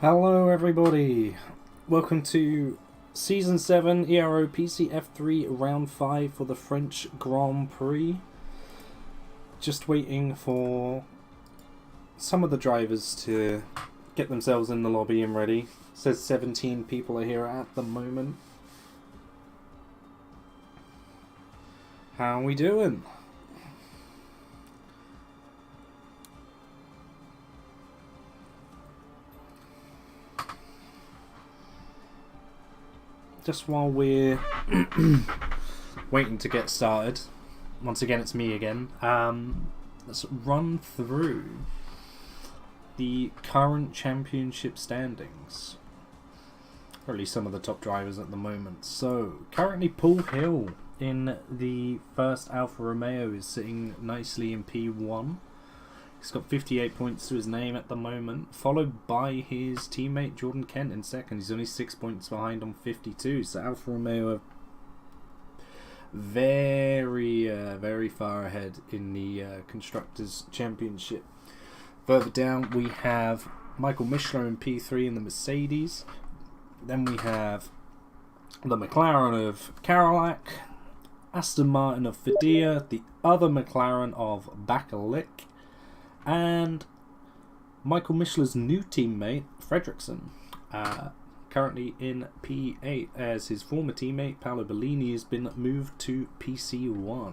Hello everybody, welcome to Season 7 Ero Pc F3 Round 5 for the French Grand Prix. Just waiting for some of the drivers to get themselves in the lobby and ready. It says 17 people are here at the moment. How are we doing? Just while we're waiting to get started, once again it's me again, let's run through the current championship standings, or at least some of the top drivers at the moment. So currently Paul Hill in the first Alfa Romeo is sitting nicely in P1. He's got 58 points to his name at the moment, followed by his teammate Jordan Kent in second. He's only 6 points behind on 52, so Alfa Romeo are very far ahead in the Constructors' Championship. Further down we have Michael Mishler in P3 in the Mercedes. Then we have the McLaren of Karolak, Aston Martin of Fedea, the other McLaren of Bakalik, and Michael Mishler's new teammate, Fredrickson, currently in P8, as his former teammate, Paolo Bellini, has been moved to PC1.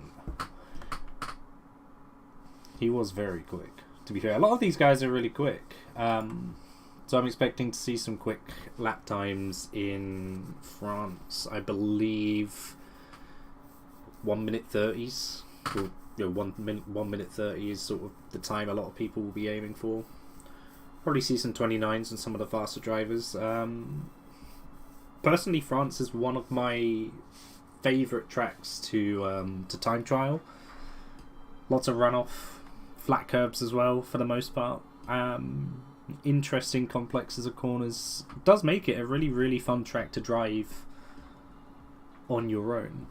He was very quick, to be fair. A lot of these guys are really quick. So I'm expecting to see some quick lap times in France. I believe 1 minute 30s. You know, 1 minute 30 is sort of the time a lot of people will be aiming for. Probably see some 29s and some of the faster drivers. Personally, France is one of my favourite tracks to time trial. Lots of runoff, flat curbs as well for the most part. Interesting complexes of corners. It does make it a really fun track to drive on your own.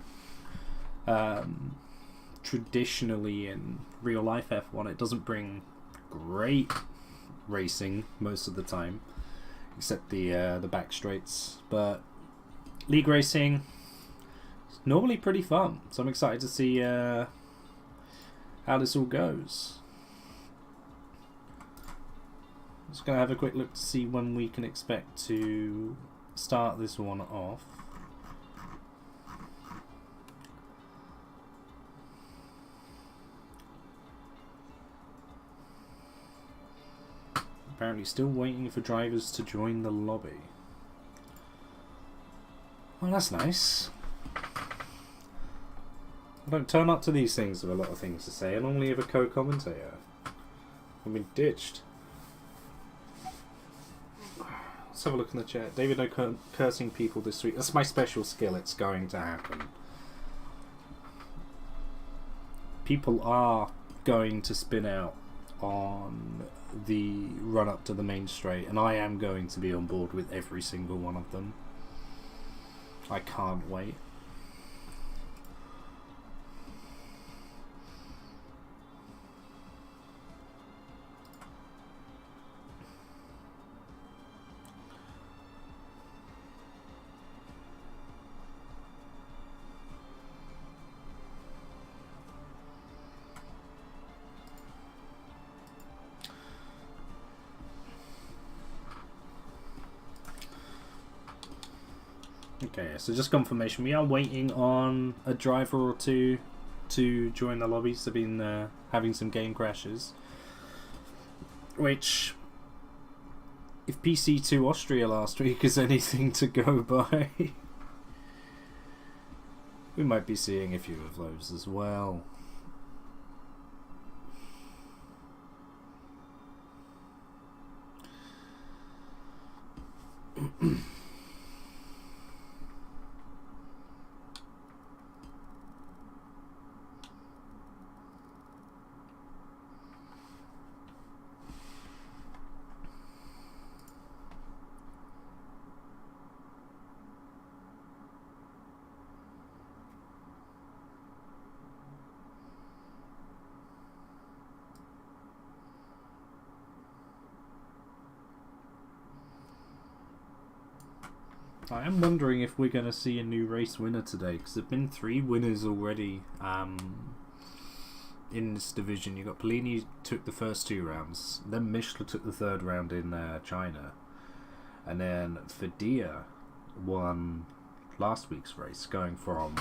Traditionally in real life F1 it doesn't bring great racing most of the time, except the back straights, but league racing is normally pretty fun, so I'm excited to see how this all goes. I'm just going to have a quick look to see when we can expect to start this one off. Apparently still waiting for drivers to join the lobby. Well, that's nice. I don't turn up to these things with a lot of things to say. I normally have a co-commentator. I've been ditched. Let's have a look in the chat. David, no cursing people this week. That's my special skill. It's going to happen. People are going to spin out on the run up to the main straight, and I am going to be on board with every single one of them. I can't wait. Okay, so just confirmation. We are waiting on a driver or two to join the lobbies. They've been having some game crashes. Which, if PC2 Austria last week is anything to go by, we might be seeing a few of those as well. I am wondering if we're going to see a new race winner today, because there have been 3 winners already in this division. You got Polini took the first 2 rounds, then Mishla took the 3rd round in China, and then Fadia won last week's race, going from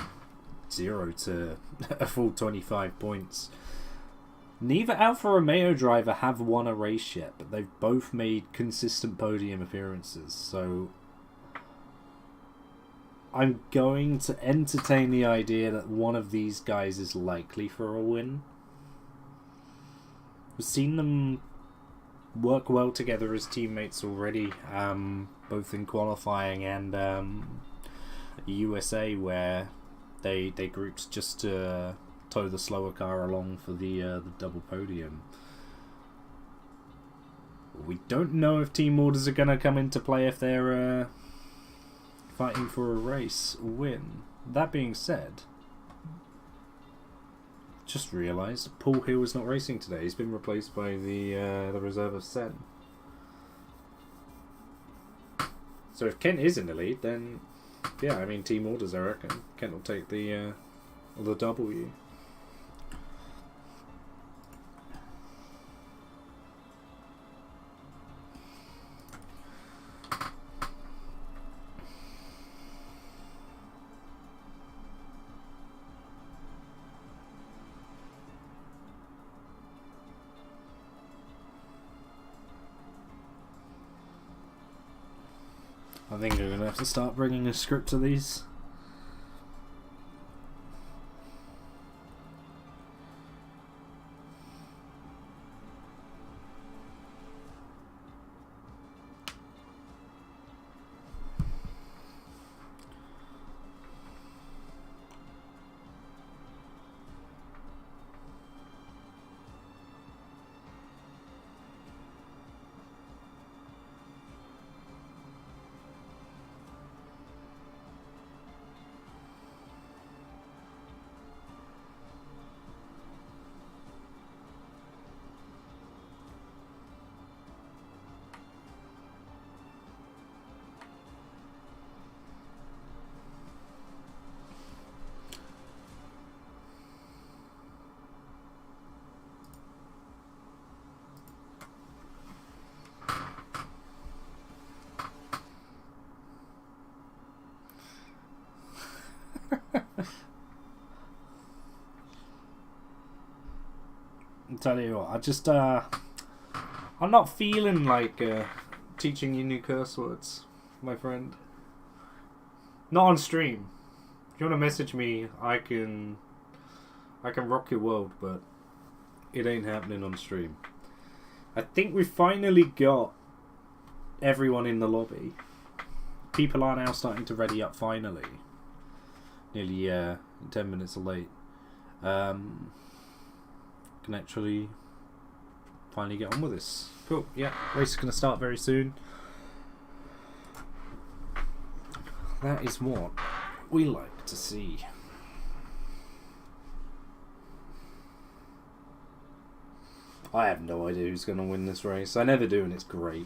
0 to a full 25 points. Neither Alfa Romeo driver have won a race yet, but they've both made consistent podium appearances, so I'm going to entertain the idea that one of these guys is likely for a win. We've seen them work well together as teammates already, both in qualifying and USA, where they grouped just to tow the slower car along for the double podium. We don't know if team orders are going to come into play if they're fighting for a race or win. That being said, just realised Paul Hill is not racing today. He's been replaced by the reserve of Sen. So if Kent is in the lead, then yeah, I mean team orders, I reckon Kent will take the W. I think I'm going to have to start bringing a script to these. I'll tell you what, I'm not feeling like teaching you new curse words, my friend. Not on stream. If you want to message me, I can rock your world, but it ain't happening on stream. I think we finally got everyone in the lobby. People are now starting to ready up finally. Nearly 10 minutes late. Can actually finally get on with this. Cool, yeah, race is going to start very soon. That is what we like to see. I have no idea who's going to win this race. I never do, and it's great.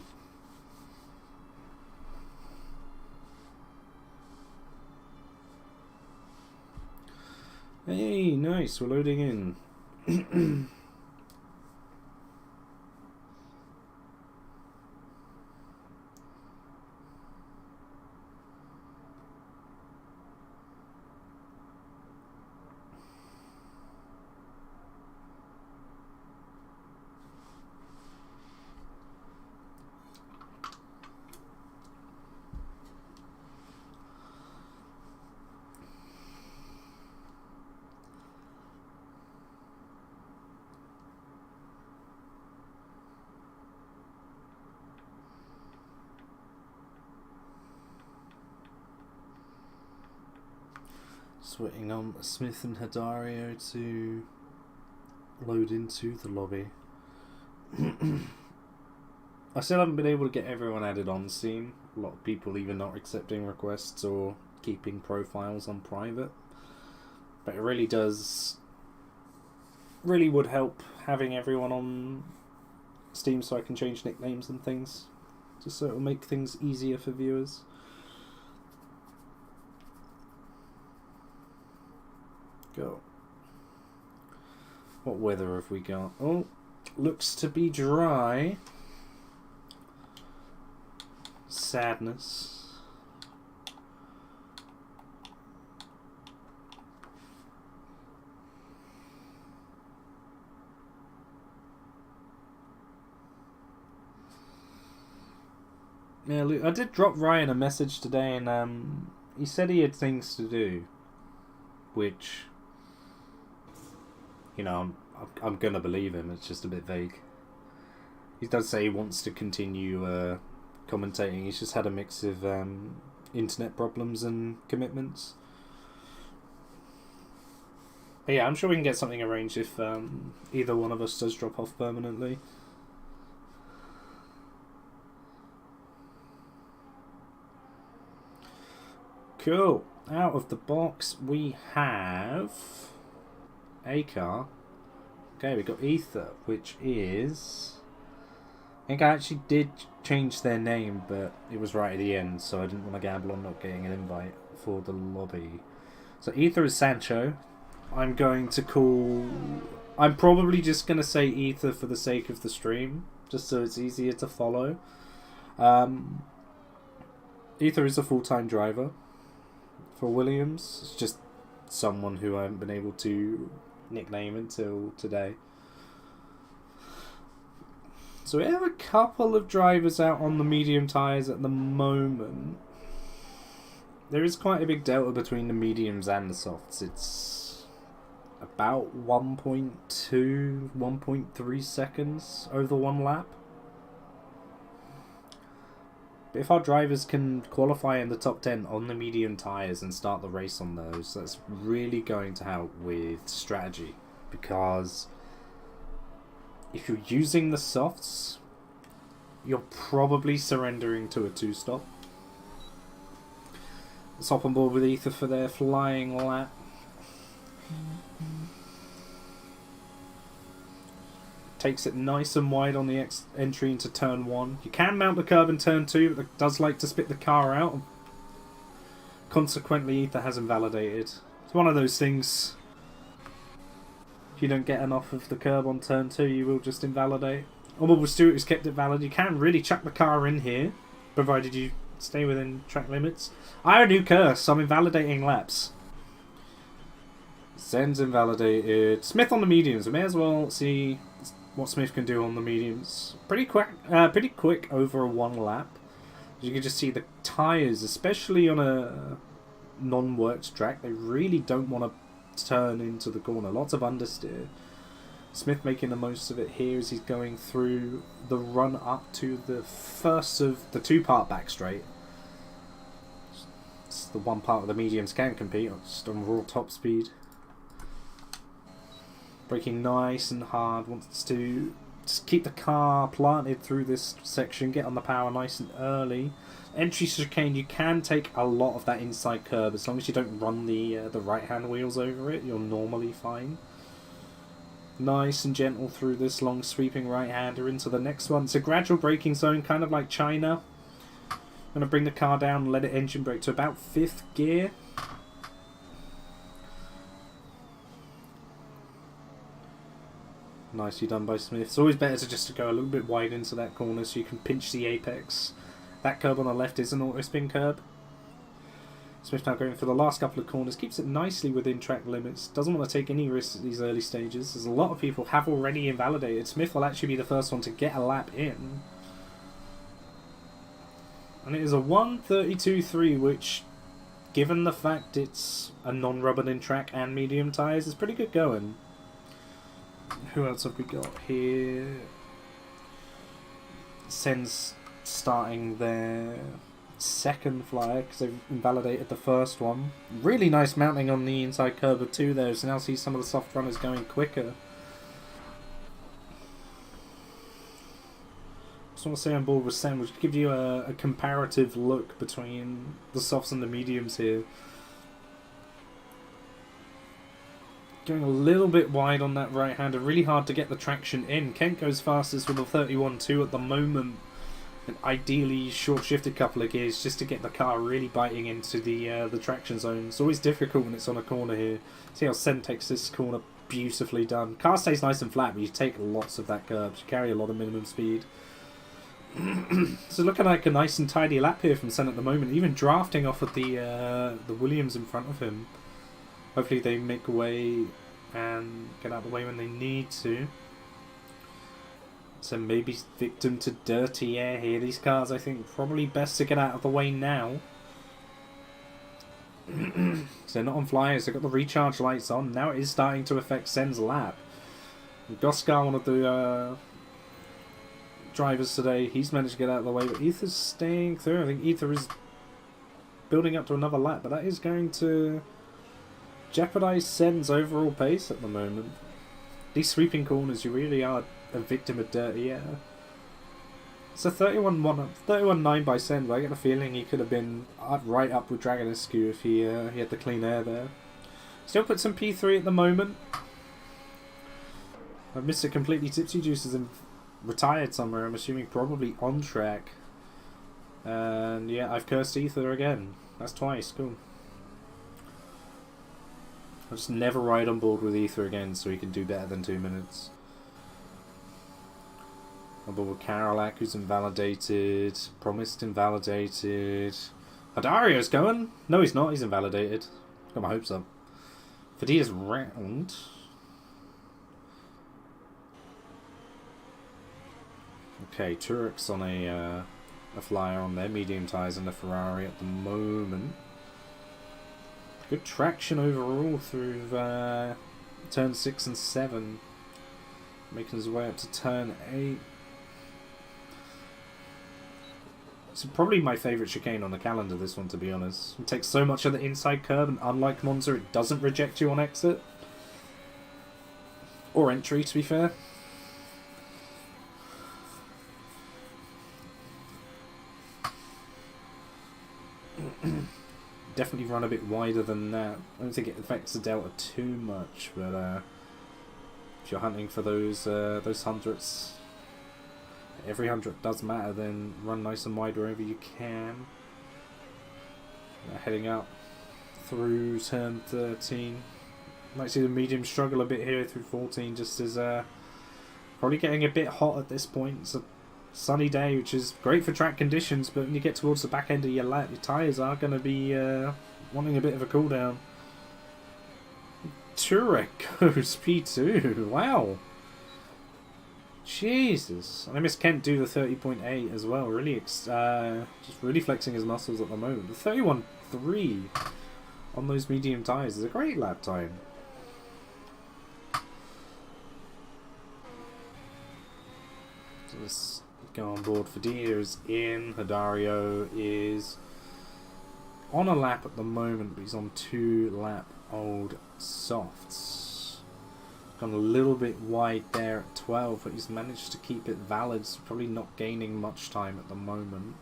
Hey, nice, we're loading in. Just waiting on Smith and Hidario to load into the lobby. I still haven't been able to get everyone added on Steam. A lot of people either not accepting requests or keeping profiles on private. But it really would help having everyone on Steam so I can change nicknames and things. Just so it'll make things easier for viewers. Go. What weather have we got? Oh, looks to be dry. Sadness. Yeah, look, I did drop Ryan a message today, and he said he had things to do, which, you know, I'm gonna believe him. It's just a bit vague. He does say he wants to continue commentating. He's just had a mix of internet problems and commitments. But yeah, I'm sure we can get something arranged if either one of us does drop off permanently. Cool. Out of the box, we have a car. Okay, we got Ether, which is... I think I actually did change their name, but it was right at the end, so I didn't want to gamble on not getting an invite for the lobby. So Ether is Sancho. I'm going to call... I'm probably just going to say Ether for the sake of the stream, just so it's easier to follow. Ether is a full-time driver for Williams. It's just someone who I haven't been able to nickname until today. So we have a couple of drivers out on the medium tyres at the moment. There is quite a big delta between the mediums and the softs. It's about 1.2, 1.3 seconds over one lap. But if our drivers can qualify in the top 10 on the medium tyres and start the race on those, that's really going to help with strategy. Because if you're using the softs, you're probably surrendering to a 2-stop. Let's hop on board with Ether for their flying lap. Takes it nice and wide on the entry into turn 1. You can mount the curb in turn 2, but it does like to spit the car out. Consequently, Ether has invalidated. It's one of those things. If you don't get enough of the curb on turn 2, you will just invalidate. Although Stewart has kept it valid, you can really chuck the car in here, provided you stay within track limits. I have a new curse. I'm invalidating laps. Zen's invalidated. Smith on the mediums. We may as well see what Smith can do on the mediums. Pretty quick over one lap. You can just see the tyres, especially on a non-worked track, they really don't want to turn into the corner. Lots of understeer. Smith making the most of it here as he's going through the run up to the first of the 2-part back straight. It's the one part of the mediums can compete, just on raw top speed. Braking nice and hard, wants to just keep the car planted through this section, get on the power nice and early. Entry chicane, you can take a lot of that inside curb, as long as you don't run the right-hand wheels over it, you're normally fine. Nice and gentle through this long sweeping right-hander into the next one. It's a gradual braking zone, kind of like China. Going to bring the car down and let it engine brake to about 5th gear. Nicely done by Smith. It's always better to just go a little bit wide into that corner so you can pinch the apex. That curb on the left is an auto-spin curb. Smith now going for the last couple of corners. Keeps it nicely within track limits. Doesn't want to take any risks at these early stages, as a lot of people have already invalidated. Smith will actually be the first one to get a lap in. And it is a 1:32.3, which, given the fact it's a non-rubber-in track and medium tyres, is pretty good going. Who else have we got here? Sen's starting their second flyer because they've invalidated the first one. Really nice mounting on the inside curve of 2 there, so now see some of the soft runners going quicker. Just want to say on board with Sen, which give you a comparative look between the softs and the mediums here. Going a little bit wide on that right-hander, really hard to get the traction in. Kent goes fastest with a 31.2 at the moment. And ideally short-shifted a couple of gears just to get the car really biting into the traction zone. It's always difficult when it's on a corner here. See how Sen takes this corner beautifully done. Car stays nice and flat, but you take lots of that curb. You carry a lot of minimum speed. So looking like a nice and tidy lap here from Sen at the moment. Even drafting off of the Williams in front of him. Hopefully they make way and get out of the way when they need to. So maybe victim to dirty air here. These cars, I think, probably best to get out of the way now. So they're not on flyers. They've got the recharge lights on. Now it is starting to affect Sen's lap. Goskar, one of the drivers today, he's managed to get out of the way, but Ether's staying through. I think Ether is building up to another lap, but that is going to jeopardize Sen's overall pace at the moment. These sweeping corners, you really are a victim of dirty air. It's a 31.9 by Sen, but I get the feeling he could have been right up with Dragonescu if he had the clean air there. Still puts in P3 at the moment. I've missed it completely. Tipsy Juice is retired somewhere, I'm assuming probably on track. And yeah, I've cursed Ether again. That's twice, cool. I'll just never ride on board with Ether again so he can do better than 2 minutes. On board with Karolak, who's invalidated. Promised invalidated. Hadario's going? No, he's not. He's invalidated. Got my hopes up. Fadia's round. Okay, Turek's on a flyer on their medium tyres and the Ferrari at the moment. Good traction overall through turn 6 and 7. Making his way up to turn 8. It's probably my favourite chicane on the calendar, this one, to be honest. It takes so much of the inside curb, and unlike Monza, it doesn't reject you on exit. Or entry, to be fair. Definitely run a bit wider than that. I don't think it affects the delta too much, but if you're hunting for those hundredths, every hundredth does matter, then run nice and wide wherever you can. Heading up through turn 13. Might see the medium struggle a bit here through 14, just as probably getting a bit hot at this point. It's a sunny day, which is great for track conditions, but when you get towards the back end of your lap, your tyres are going to be wanting a bit of a cool down. Turek goes P2. Wow. Jesus. And I miss Kent do the 30.8 as well. Really, just really flexing his muscles at the moment. The 31.3 on those medium tyres is a great lap time. So let's go on board. Fadia is in. Hadario is on a lap at the moment, but he's on 2 lap old softs. Gone a little bit wide there at 12, but he's managed to keep it valid, so probably not gaining much time at the moment.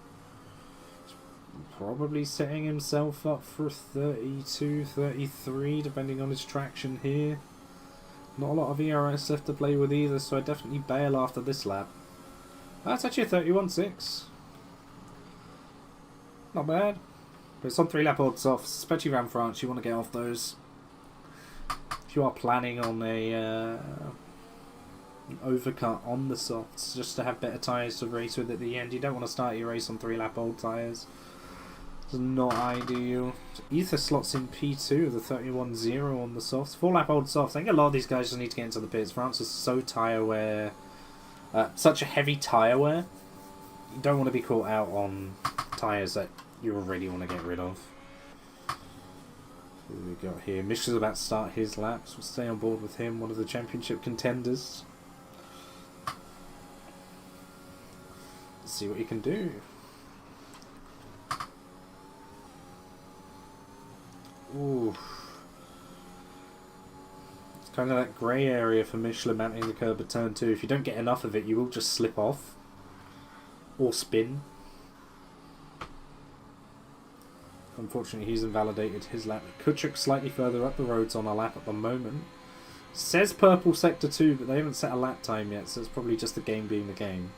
Probably setting himself up for 32, 33, depending on his traction here. Not a lot of ERS left to play with either, so I definitely bail after this lap. That's actually a 31.6. Not bad. But it's on 3 lap old softs, especially around France. You want to get off those. If you are planning on an overcut on the softs, just to have better tyres to race with at the end, you don't want to start your race on 3 lap old tyres. It's not ideal. So Ether slots in P2 with the 31.0 on the softs. 4 lap old softs. I think a lot of these guys just need to get into the pits. France is so tyre wear. Such a heavy tyre wear. You don't want to be caught out on tyres that you already want to get rid of. Who we got here? Mish is about to start his laps. We'll stay on board with him, one of the championship contenders. Let's see what he can do. Ooh. It's kind of that grey area for Michelin mounting the curb at turn 2. If you don't get enough of it, you will just slip off. Or spin. Unfortunately, he's invalidated his lap. Kuchuk slightly further up the roads on a lap at the moment. Says purple sector 2, but they haven't set a lap time yet, so it's probably just the game being the game.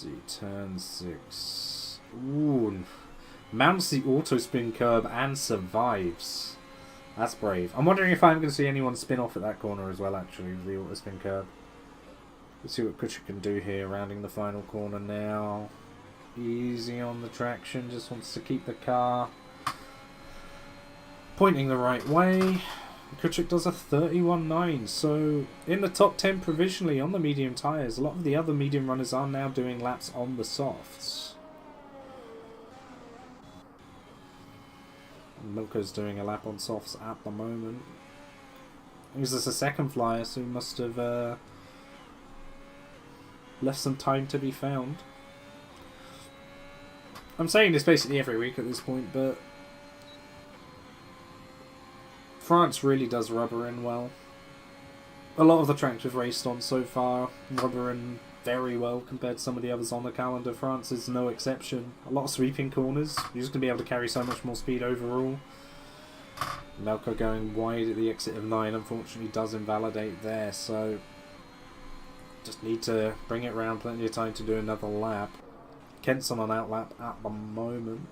see, turn 6. Ooh. Mounts the auto spin curb and survives. That's brave. I'm wondering if I'm going to see anyone spin off at that corner as well, actually, with the auto spin curb. Let's see what Kutcher can do here, rounding the final corner now. Easy on the traction, just wants to keep the car pointing the right way. Kutcher does a 31.9, so in the top 10 provisionally on the medium tyres. A lot of the other medium runners are now doing laps on the softs. Milko's doing a lap on softs at the moment. He's just a second flyer, so he must have left some time to be found. I'm saying this basically every week at this point, but France really does rubber in well. A lot of the tracks we've raced on so far rubber in very well compared to some of the others on the calendar. France is no exception. A lot of sweeping corners. You're just going to be able to carry so much more speed overall. Melko going wide at the exit of 9 unfortunately does invalidate there, so just need to bring it round, plenty of time to do another lap. Kent's on an outlap at the moment,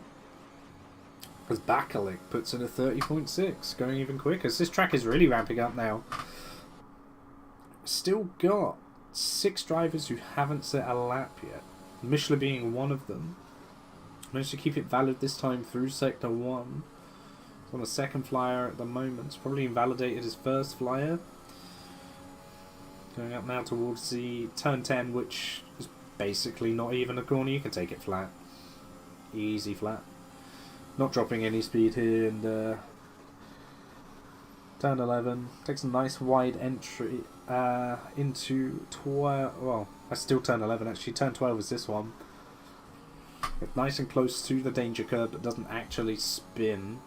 as Bakalik puts in a 30.6, going even quicker. So this track is really ramping up now. Still got 6 drivers who haven't set a lap yet, Michelin being one of them. Managed to keep it valid this time through Sector 1. He's on a second flyer at the moment. It's probably invalidated his first flyer. Going up now towards the turn 10, which is basically not even a corner. You can take it flat. Easy flat. Not dropping any speed here, and turn 11. Takes a nice wide entry into 12. Well, that's still turn 11 actually. Turn 12 is this one. It's nice and close to the danger curve, but doesn't actually spin.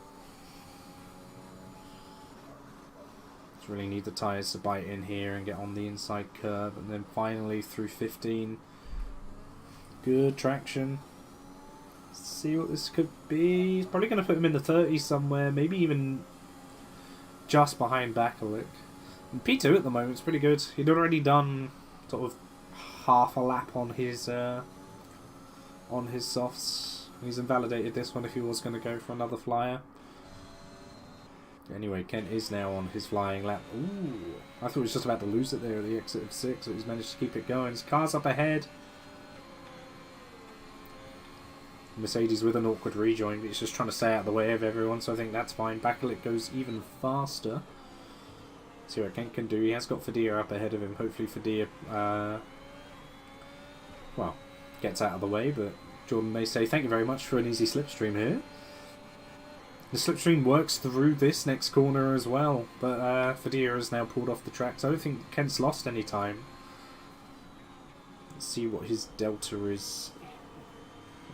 Just really need the tyres to bite in here and get on the inside curve, and then finally through 15. Good traction. Let's see what this could be. He's probably going to put him in the 30s somewhere, maybe even just behind Bakalik. And P2 at the moment is pretty good. He'd already done sort of half a lap on his softs. He's invalidated this one if he was going to go for another flyer. Anyway, Kent is now on his flying lap. Ooh, I thought he was just about to lose it there at the exit of 6, but he's managed to keep it going. His car's up ahead. Mercedes with an awkward rejoin, but he's just trying to stay out of the way of everyone, so I think that's fine. Bakalik goes even faster. See what Kent can do. He has got Fadea up ahead of him. Hopefully Fadea, well, gets out of the way, but Jordan may say thank you very much for an easy slipstream here. The slipstream works through this next corner as well, but Fadea has now pulled off the track, so I don't think Kent's lost any time. Let's see what his delta is.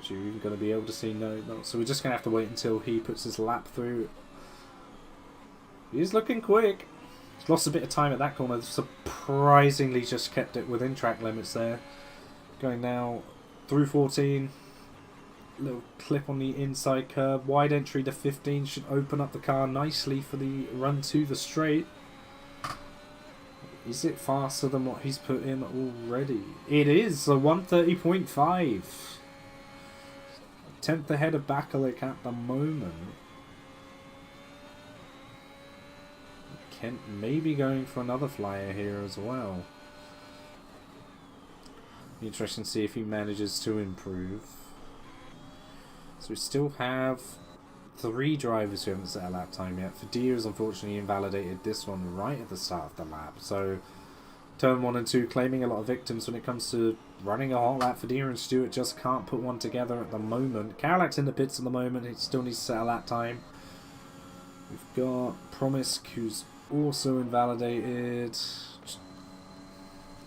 Are you even going to be able to see? No, not. So we're just going to have to wait until he puts his lap through. He's looking quick. He's lost a bit of time at that corner. Surprisingly just kept it within track limits there. Going now through 14. Little clip on the inside curb. Wide entry to 15 should open up the car nicely for the run to the straight. Is it faster than what he's put in already? It is. A 130.5. 10th ahead of Bakalik at the moment. Kent may be going for another flyer here as well. Interesting to see if he manages to improve. So we still have 3 drivers who haven't set a lap time yet. Fadea has unfortunately invalidated this one right at the start of the lap. So turn 1 and 2 claiming a lot of victims when it comes to running a hot lap. Fadea and Stewart just can't put one together at the moment. Carolak's in the pits at the moment. He still needs to set a lap time. We've got Promisk, who's also invalidated.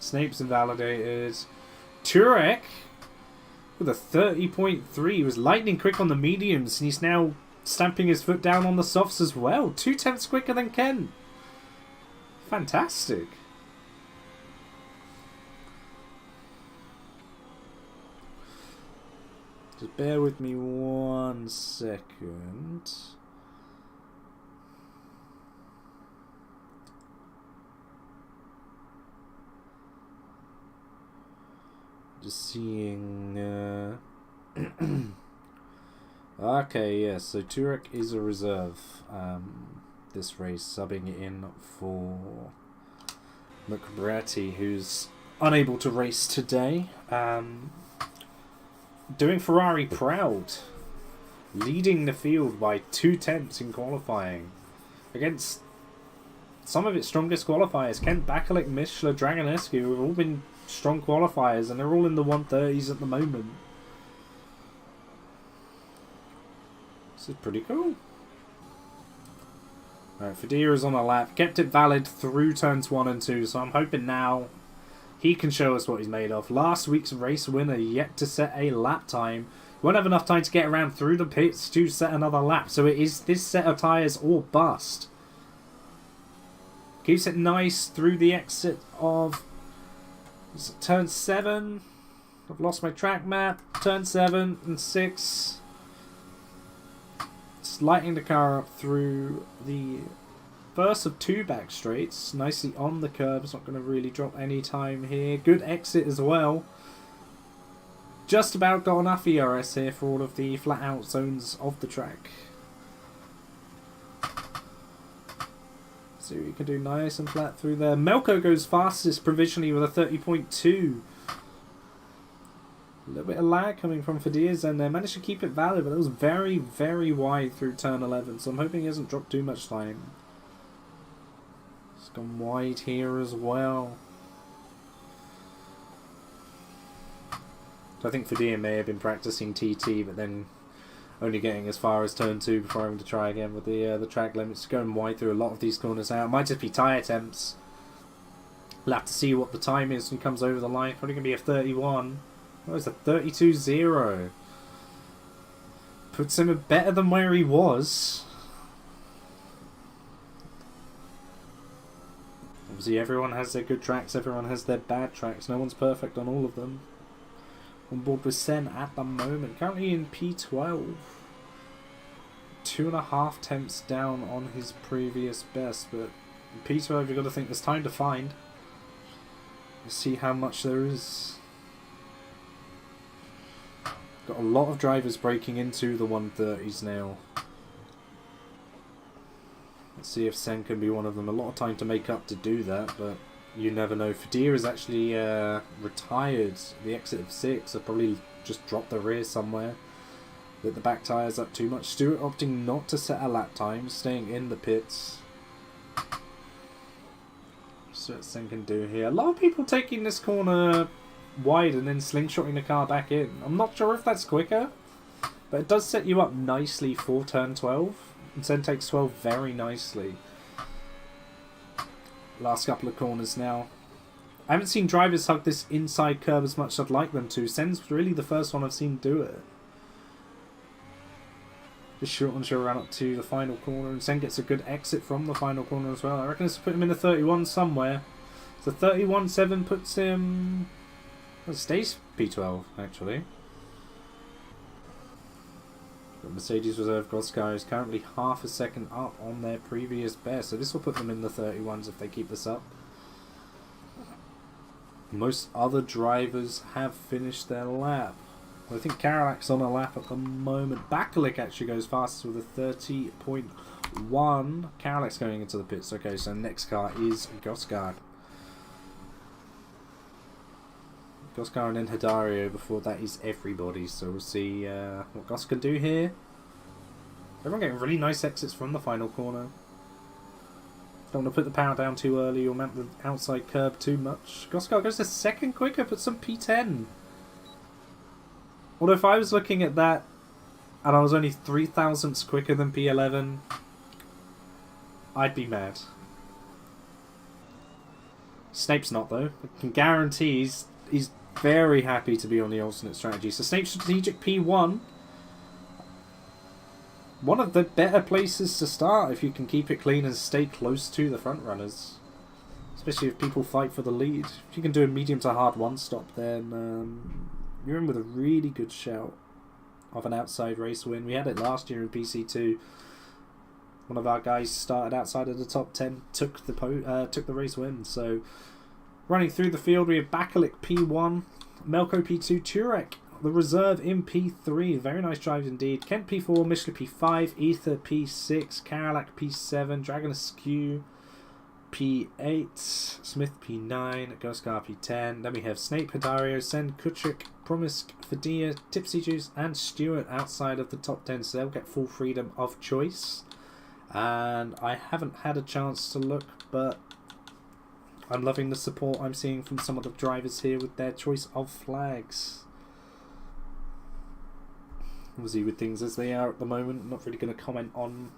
Snape's invalidated. Turek with a 30.3. He was lightning quick on the mediums, and he's now stamping his foot down on the softs as well. 0.2 quicker than Ken. Fantastic. Just bear with me 1 second. Just seeing... Okay, yeah, so Turek is a reserve this race, subbing in for McBratty, who's unable to race today. Doing Ferrari proud, leading the field by 2/10 in qualifying against some of its strongest qualifiers. Kent Bakulik, Mishler, Dragonescu have all been strong qualifiers, and they're all in the 130s at the moment. This is pretty cool. Alright, Fedira's on a lap. Kept it valid through turns 1 and 2, so I'm hoping now he can show us what he's made of. Last week's race winner yet to set a lap time. Won't have enough time to get around through the pits to set another lap, so it is this set of tyres or bust. Keeps it nice through the exit of turn 7. I've lost my track map. Turn 7 and 6. Lighting the car up through the first of 2 back straights. Nicely on the curb. It's not going to really drop any time here. Good exit as well. Just about got enough ERS here for all of the flat out zones of the track. So you can do nice and flat through there. Melko goes fastest provisionally with a 30.2. A little bit of lag coming from Fadiz, and they managed to keep it valid, but it was very, very wide through turn 11, so I'm hoping he hasn't dropped too much time. It's gone wide here as well. So I think Fadir may have been practicing TT, but then only getting as far as turn 2 before having to try again with the track limits. Going wide through a lot of these corners now. It might just be tyre attempts. We'll have to see what the time is when he comes over the line. Probably going to be a 31. Oh, it's a 32.0. Puts him better than where he was. Obviously everyone has their good tracks, everyone has their bad tracks. No one's perfect on all of them. On board with Sen at the moment. Currently in P12. 2.5 tenths down on his previous best. But in P12 you've got to think there's time to find. Let's see how much there is. Got a lot of drivers breaking into the 130s now. Let's see if Sen can be one of them. A lot of time to make up to do that, but you never know. Fadir is actually retired the exit of 6. So probably just dropped the rear somewhere. Lit the back tyres up too much. Stewart opting not to set a lap time, staying in the pits. So what Sen can do here. A lot of people taking this corner wide and then slingshotting the car back in. I'm not sure if that's quicker, but it does set you up nicely for turn 12. And Sen takes 12 very nicely. Last couple of corners now. I haven't seen drivers hug this inside curve as much as I'd like them to. Sen's really the first one I've seen do it. Just short and sure around up to the final corner, and Sen gets a good exit from the final corner as well. I reckon this will put him in the 31 somewhere. So 31.7 puts him... Well, it stays P12, actually. But Mercedes Reserve Goscar is currently half a second up on their previous best, so this will put them in the 31s if they keep this up. Most other drivers have finished their lap. I think Karolak's on a lap at the moment. Bakulik actually goes fastest with a 30.1. Karolak's going into the pits. Okay, so next car is Goscar. Goscar and then Hidario. Before that is everybody. So we'll see what Gos can do here. Everyone getting really nice exits from the final corner. Don't want to put the power down too early or mount the outside curb too much. Goscar goes a second quicker, puts some P10. Although if I was looking at that and I was only 3 thousandths quicker than P11, I'd be mad. Snape's not though. I can guarantee he's very happy to be on the alternate strategy. So Snape's strategic P1. One of the better places to start if you can keep it clean and stay close to the front runners. Especially if people fight for the lead. If you can do a medium to hard one stop, then you're in with a really good shout of an outside race win. We had it last year in PC2. One of our guys started outside of the top 10, took the race win. So Running through the field, we have Bakalik P1, Melko P2, Turek, the reserve in P3. Very nice drive indeed. Kent P4, Mishler P5, Ether P6, Karalak P7, Dragon Askew P8, Smith P9, Ghostgar P10. Then we have Snape, Hidario, Sen, Kuchik, Promisk, Fadia, Tipsy Juice, and Stewart outside of the top 10, so they'll get full freedom of choice. And I haven't had a chance to look, but I'm loving the support I'm seeing from some of the drivers here with their choice of flags. Obviously, with things as they are at the moment, not really going to comment on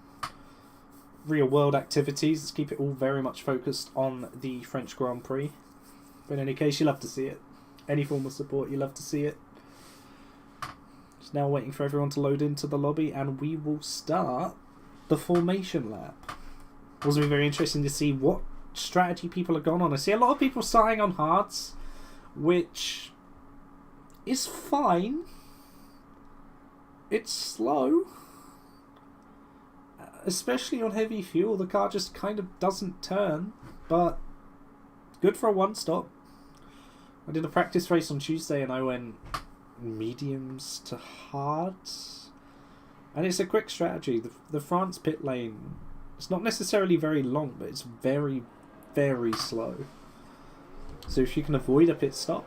real world activities. Let's keep it all very much focused on the French Grand Prix. But in any case, you love to see it. Any form of support, you love to see it. Just now waiting for everyone to load into the lobby, and we will start the formation lap. It was very interesting to see what strategy people have gone on. I see a lot of people starting on hards, which is fine. It's slow, especially on heavy fuel. The car just kind of doesn't turn, but good for a one stop. I did a practice race on Tuesday and I went mediums to hards, and it's a quick strategy. The France pit lane, it's not necessarily very long, but it's very, very slow. So if you can avoid a pit stop,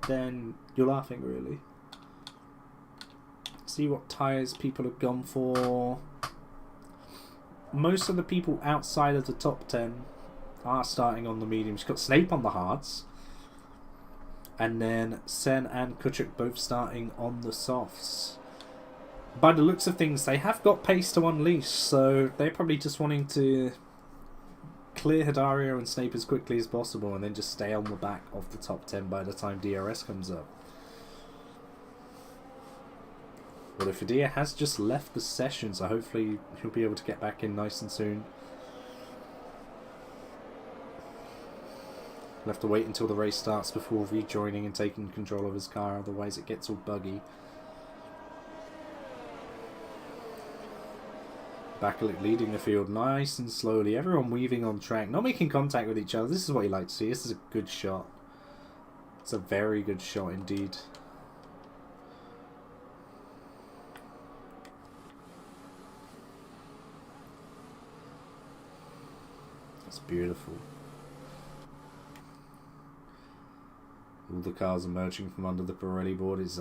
then you're laughing really. See what tyres people have gone for. Most of the people outside of the top 10 are starting on the mediums. You've got Snape on the hards, and then Sen and Kuchuk both starting on the softs. By the looks of things, they have got pace to unleash, so they're probably just wanting to clear Hidario and Snape as quickly as possible and then just stay on the back of the top 10 by the time DRS comes up. Well, Fadia has just left the session, so hopefully he'll be able to get back in nice and soon. We'll have to wait until the race starts before rejoining and taking control of his car, otherwise it gets all buggy. Bakalik leading the field nice and slowly, everyone weaving on track, not making contact with each other. This is what you like to see. This is a good shot. It's a very good shot indeed. That's beautiful. All the cars emerging from under the Pirelli board. It's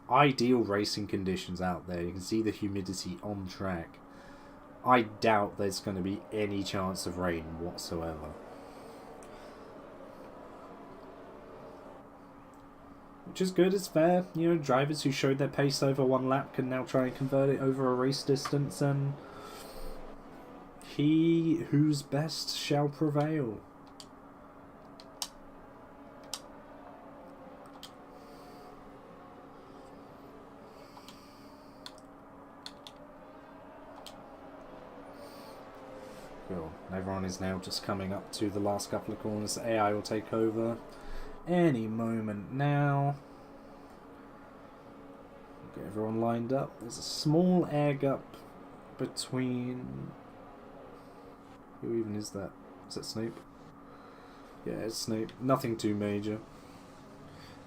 ideal racing conditions out there. You can see the humidity on track. I doubt there's going to be any chance of rain whatsoever. Which is good, it's fair. You know, drivers who showed their pace over one lap can now try and convert it over a race distance, and he who's best shall prevail. Cool. Everyone is now just coming up to the last couple of corners. The AI will take over any moment now. Get everyone lined up. There's a small air gap between... Who even is that? Is that Snape? Yeah, it's Snape. Nothing too major.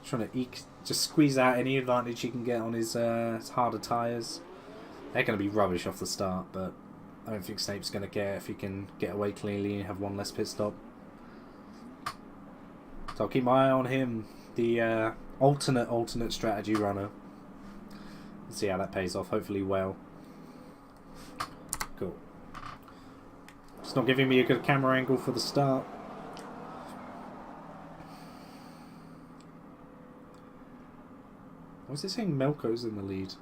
Trying to just squeeze out any advantage he can get on his harder tyres. They're going to be rubbish off the start, but I don't think Snape's going to care if he can get away cleanly and have one less pit stop. So I'll keep my eye on him, the alternate strategy runner. Let's see how that pays off, hopefully well. Cool. It's not giving me a good camera angle for the start. Why is it saying Melko's in the lead?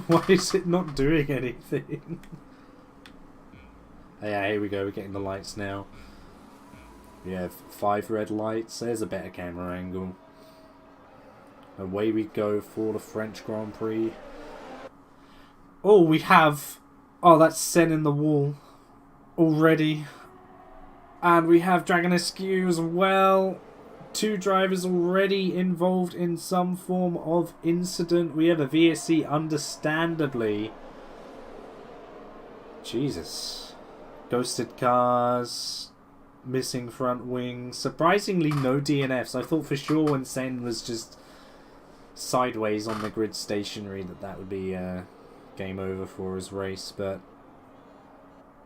Why is it not doing anything? Yeah, here we go, we're getting the lights now. We have 5 red lights. There's a better camera angle. Away we go for the French Grand Prix. Oh, we have... Oh, that's Sen in the wall already. And we have Dragon Askew as well. 2 drivers already involved in some form of incident. We have a VSC understandably Jesus. Ghosted cars, missing front wings. Surprisingly, no DNFs. I thought for sure when Sen was just sideways on the grid stationary that would be game over for his race, but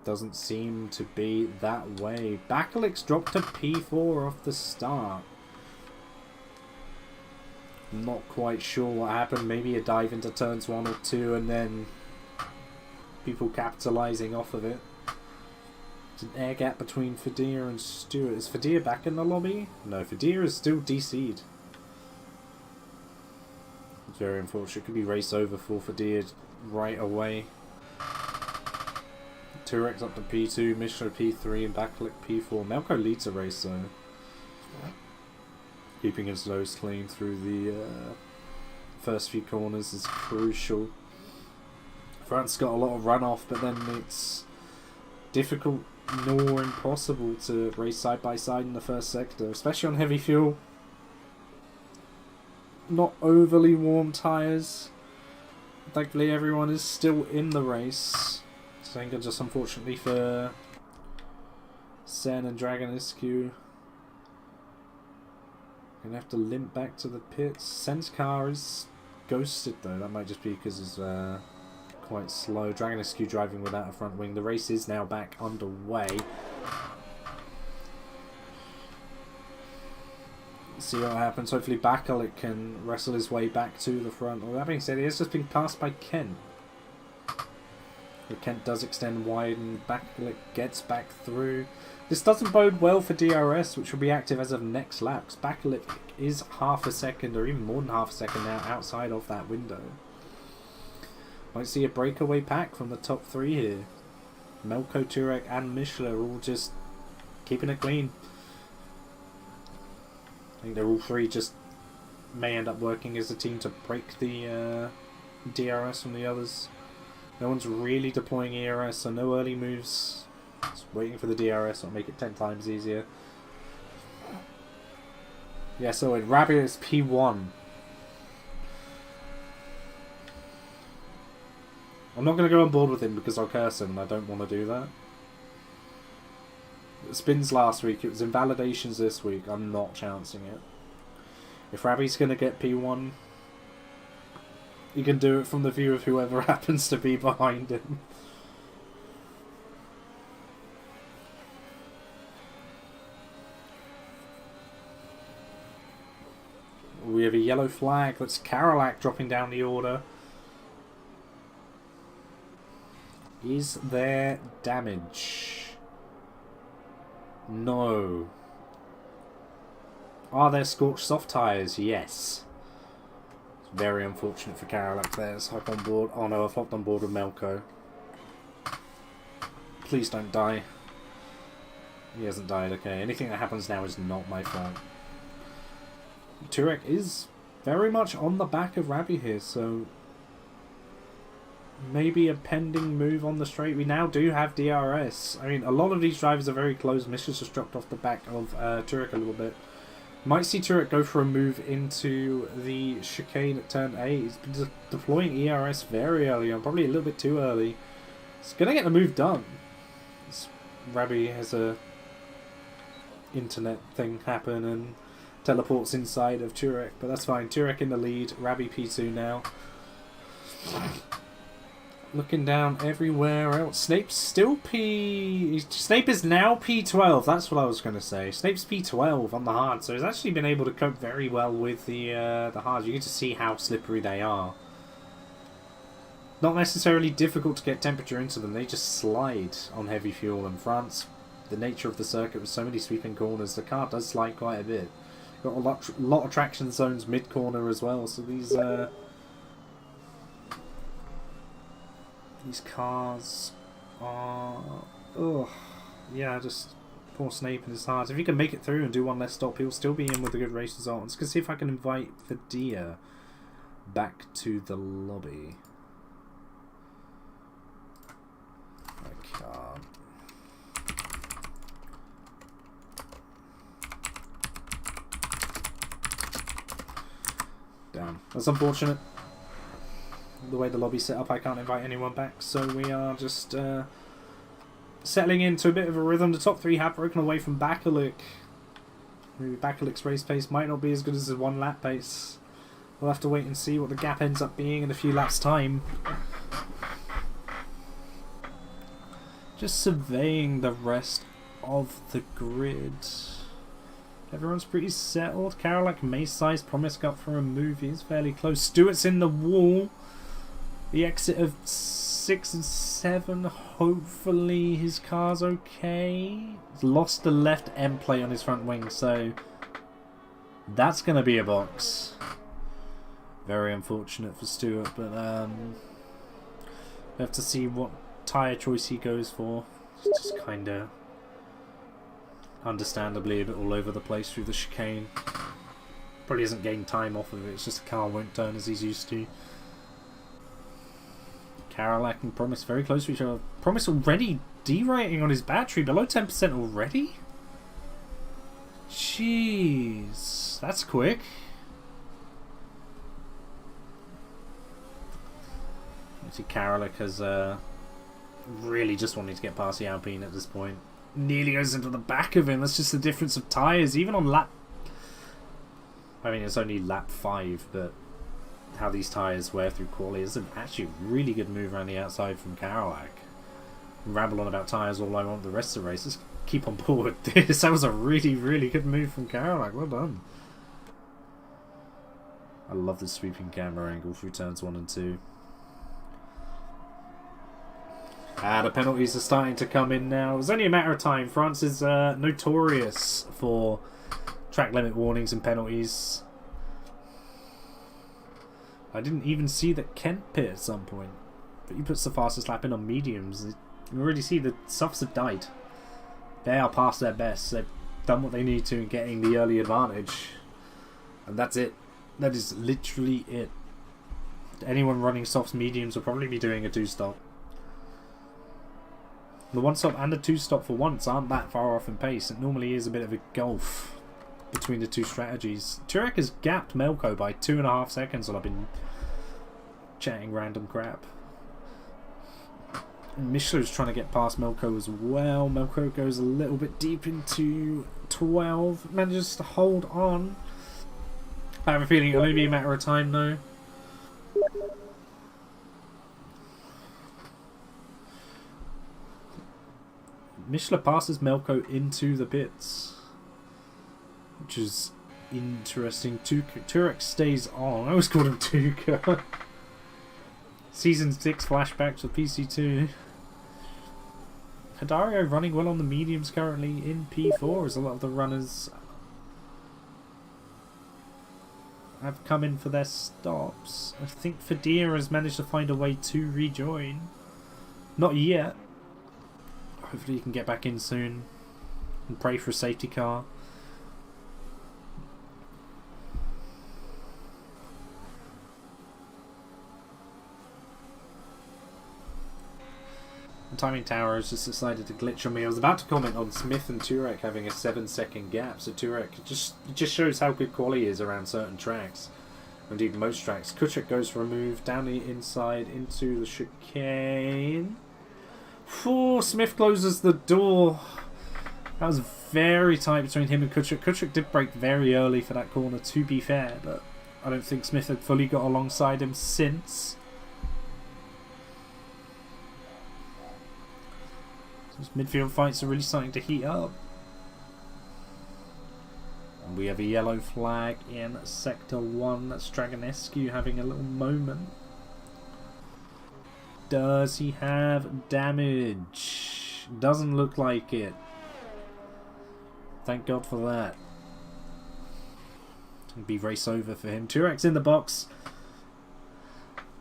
doesn't seem to be that way. Bakalic's dropped to P4 off the start. I'm not quite sure what happened. Maybe a dive into turns 1 or 2 and then people capitalising off of it. It's an air gap between Fadea and Stewart. Is Fadea back in the lobby? No, Fadea is still DC'd. It's very unfortunate. Could be race over for Fadea right away. Turek's up to P2, Mishra P3, and Bakalik P4. Melko leads a race though. Keeping his nose clean through the first few corners is crucial. France got a lot of runoff, but then it's difficult nor impossible to race side by side in the first sector, especially on heavy fuel. Not overly warm tyres. Thankfully everyone is still in the race. Senga just unfortunately for Sen and Dragon Isq. Gonna have to limp back to the pits. Sen's car is ghosted though. That might just be because it's quite slow. Dragon Isq driving without a front wing. The race is now back underway. See what happens. Hopefully Bakalik can wrestle his way back to the front. Well, that being said, he has just been passed by Kent. But Kent does extend wide and Bakalik gets back through. This doesn't bode well for DRS, which will be active as of next lap. Because Bakalik is half a second, or even more than half a second now, outside of that window. Might see a breakaway pack from the top 3 here. Melko, Turek and Mishla are all just keeping it clean. I think they're all 3 just may end up working as a team to break the DRS from the others. No one's really deploying ERS, so no early moves. Just waiting for the DRS will make it 10 times easier. Yeah, so in Rabbit is P1. I'm not going to go on board with him because I'll curse him and I don't want to do that. Spins last week, it was invalidations this week. I'm not chancing it. If Rabi's going to get P1, you can do it from the view of whoever happens to be behind him. We have a yellow flag. That's Karolak dropping down the order. Is there damage? No. Are there scorched soft tyres? Yes. It's very unfortunate for Karolak there. Let's hop on board. Oh no, I've hopped on board with Melko. Please don't die. He hasn't died, okay. Anything that happens now is not my fault. Turek is very much on the back of Rabi here, so maybe a pending move on the straight. We now do have DRS. I mean, a lot of these drivers are very close. Misha's just dropped off the back of Turek a little bit. Might see Turek go for a move into the chicane at turn 8. He's been deploying ERS very early on, probably a little bit too early. He's going to get the move done. Rabi has a internet thing happen and teleports inside of Turek, but that's fine. Turek in the lead, Rabi P2 now. Looking down everywhere else. Snape's still Snape is now P12, that's what I was going to say. Snape's P12 on the hard, so he's actually been able to cope very well with the hards. You get to see how slippery they are. Not necessarily difficult to get temperature into them, they just slide on heavy fuel. In France, the nature of the circuit with so many sweeping corners, the car does slide quite a bit. Got a lot of traction zones mid-corner as well, so these cars are... Ugh. Yeah, just poor Snape and his heart. If he can make it through and do one less stop, he'll still be in with a good race result. Let's go see if I can invite Fadea back to the lobby. I can't. Damn. That's unfortunate. The way the lobby's set up, I can't invite anyone back, so we are just settling into a bit of a rhythm. The top three have broken away from Bakalik. Maybe Bakalik's race pace might not be as good as his 1 lap pace. We'll have to wait and see what the gap ends up being in a few laps' time. Just surveying the rest of the grid. Everyone's pretty settled. Karolak, May-size, Promise got for a move. He's fairly close. Stewart's in the wall. The exit of 6 and 7. Hopefully his car's okay. He's lost the left end plate on his front wing, so that's going to be a box. Very unfortunate for Stewart, but we have to see what tyre choice he goes for. It's just kind of understandably a bit all over the place through the chicane. Probably hasn't gained time off of it, it's just the car won't turn as he's used to. Karolak and Promise very close to each other. Promise already derating on his battery, below 10% already? Jeez, that's quick. See, Karolak has really just wanting to get past the Alpine at this point. Nearly goes into the back of him. That's just the difference of tyres. Even on lap... I mean, it's only lap 5, but how these tyres wear through quali is actually a really good move around the outside from Karolak. Ramble on about tyres all I want the rest of the race. Just keep on board with this. That was a really, really good move from Karolak. Well done. I love the sweeping camera angle through turns 1 and 2. The penalties are starting to come in now. It's only a matter of time. France is notorious for track limit warnings and penalties. I didn't even see that Kent pit at some point. But he puts the fastest lap in on mediums. You already see the softs have died. They are past their best. They've done what they need to in getting the early advantage. And that's it. That is literally it. Anyone running softs mediums will probably be doing a 2-stop. The 1-stop and the 2-stop for once aren't that far off in pace. It normally is a bit of a gulf between the two strategies. Turek has gapped Melko by 2.5 seconds while I've been chatting random crap. Michelin's trying to get past Melko as well. Melko goes a little bit deep into 12. Manages to hold on. I have a feeling it'll only be a matter of time though. Michelin passes Melko into the pits, which is interesting. Turek stays on. I always called him Tuka. Season 6 flashbacks for PC2. Hidario running well on the mediums currently in P4 as a lot of the runners have come in for their stops. I think Fadira has managed to find a way to rejoin. Not yet. Hopefully he can get back in soon and pray for a safety car. The timing tower has just decided to glitch on me. I was about to comment on Smith and Turek having a 7-second gap, so Turek it just shows how good quality is around certain tracks. Indeed, most tracks. Kuchek goes for a move down the inside into the chicane. Smith closes the door. That was very tight between him and Kuchek. Kuchek did brake very early for that corner, to be fair, but I don't think Smith had fully got alongside him since. Those midfield fights are really starting to heat up. And we have a yellow flag in Sector 1. That's Dragonescu having a little moment. Does he have damage? Doesn't look like it. Thank God for that. It'll be race over for him. Turek's in the box.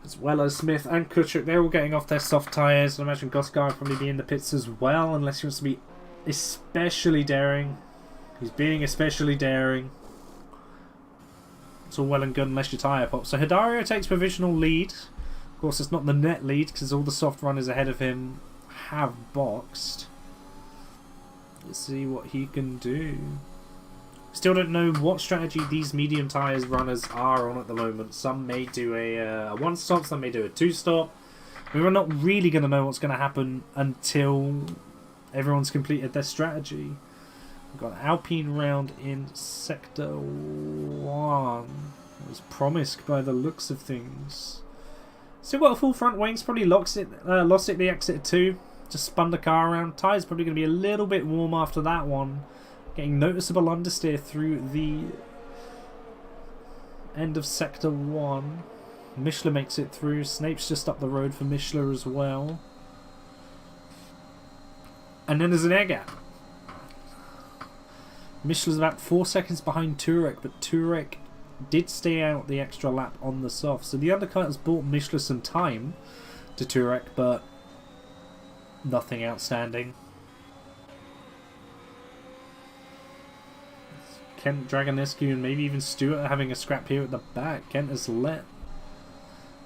As well as Smith and Kuchek. They're all getting off their soft tyres. I imagine Goskar will probably be in the pits as well, unless he wants to be especially daring. He's being especially daring. It's all well and good unless your tyre pops. So Hidario takes provisional lead. Of course, it's not the net lead because all the soft runners ahead of him have boxed. Let's see what he can do. Still don't know what strategy these medium tyres runners are on at the moment. Some may do a 1-stop, some may do a 2-stop. We're not really going to know what's going to happen until Everyone's completed their strategy. We've got an Alpine round in Sector 1. It was promised by the looks of things. Still got a full front wings, probably lost it the exit 2. Just spun the car around. Tyres probably going to be a little bit warm after that one. Getting noticeable understeer through the end of Sector 1. Mishler makes it through. Snape's just up the road for Mishler as well. And then there's an air gap. Mishler's about 4 seconds behind Turek, but Turek did stay out the extra lap on the soft. So the undercut has bought Mishler some time to Turek, but nothing outstanding. Kent, Dragonescu, and maybe even Stewart are having a scrap here at the back. Kent has let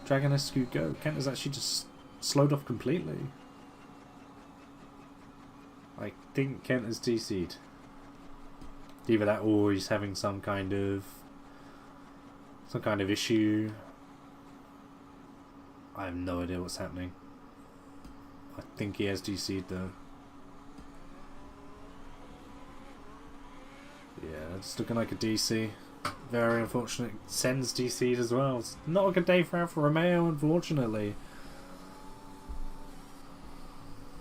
Dragonescu go. Kent has actually just slowed off completely. I think Kent has DC'd. Either that or he's having some kind of issue. I have no idea what's happening. I think he has DC'd though. Yeah, it's looking like a DC. Very unfortunate. Sen's DC'd as well. It's not a good day for Alfa Romeo, unfortunately.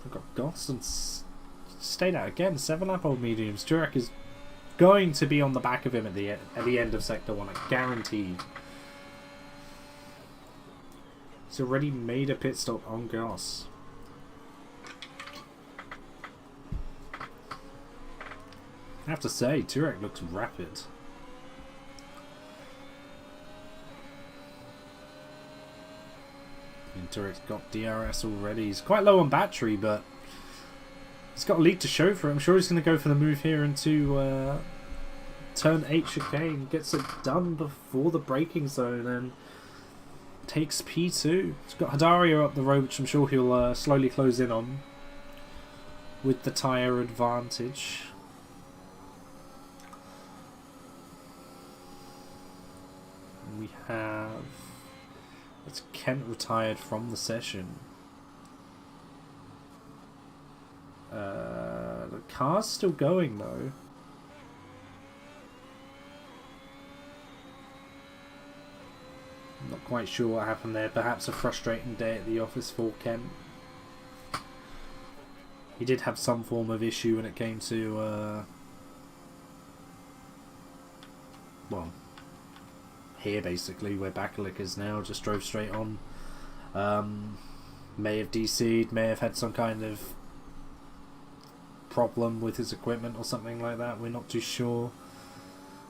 We've got Goss and stayed out again. 7-lap-old mediums. Turek is going to be on the back of him at the end of Sector 1. Guaranteed. He's already made a pit stop on Goss. I have to say, Turek looks rapid. And Turek's got DRS already. He's quite low on battery, but he's got a lead to show for it. I'm sure he's going to go for the move here into turn 8 chicane. Gets it done before the braking zone and takes P2. He's got Hidario up the road, which I'm sure he'll slowly close in on with the tyre advantage. We have... It's Kent retired from the session. The car's still going though. I'm not quite sure what happened there. Perhaps a frustrating day at the office for Kent. He did have some form of issue when it came to... well... here basically where Bakalik is now, just drove straight on. May have DC'd, may have had some kind of problem with his equipment or something like that, we're not too sure.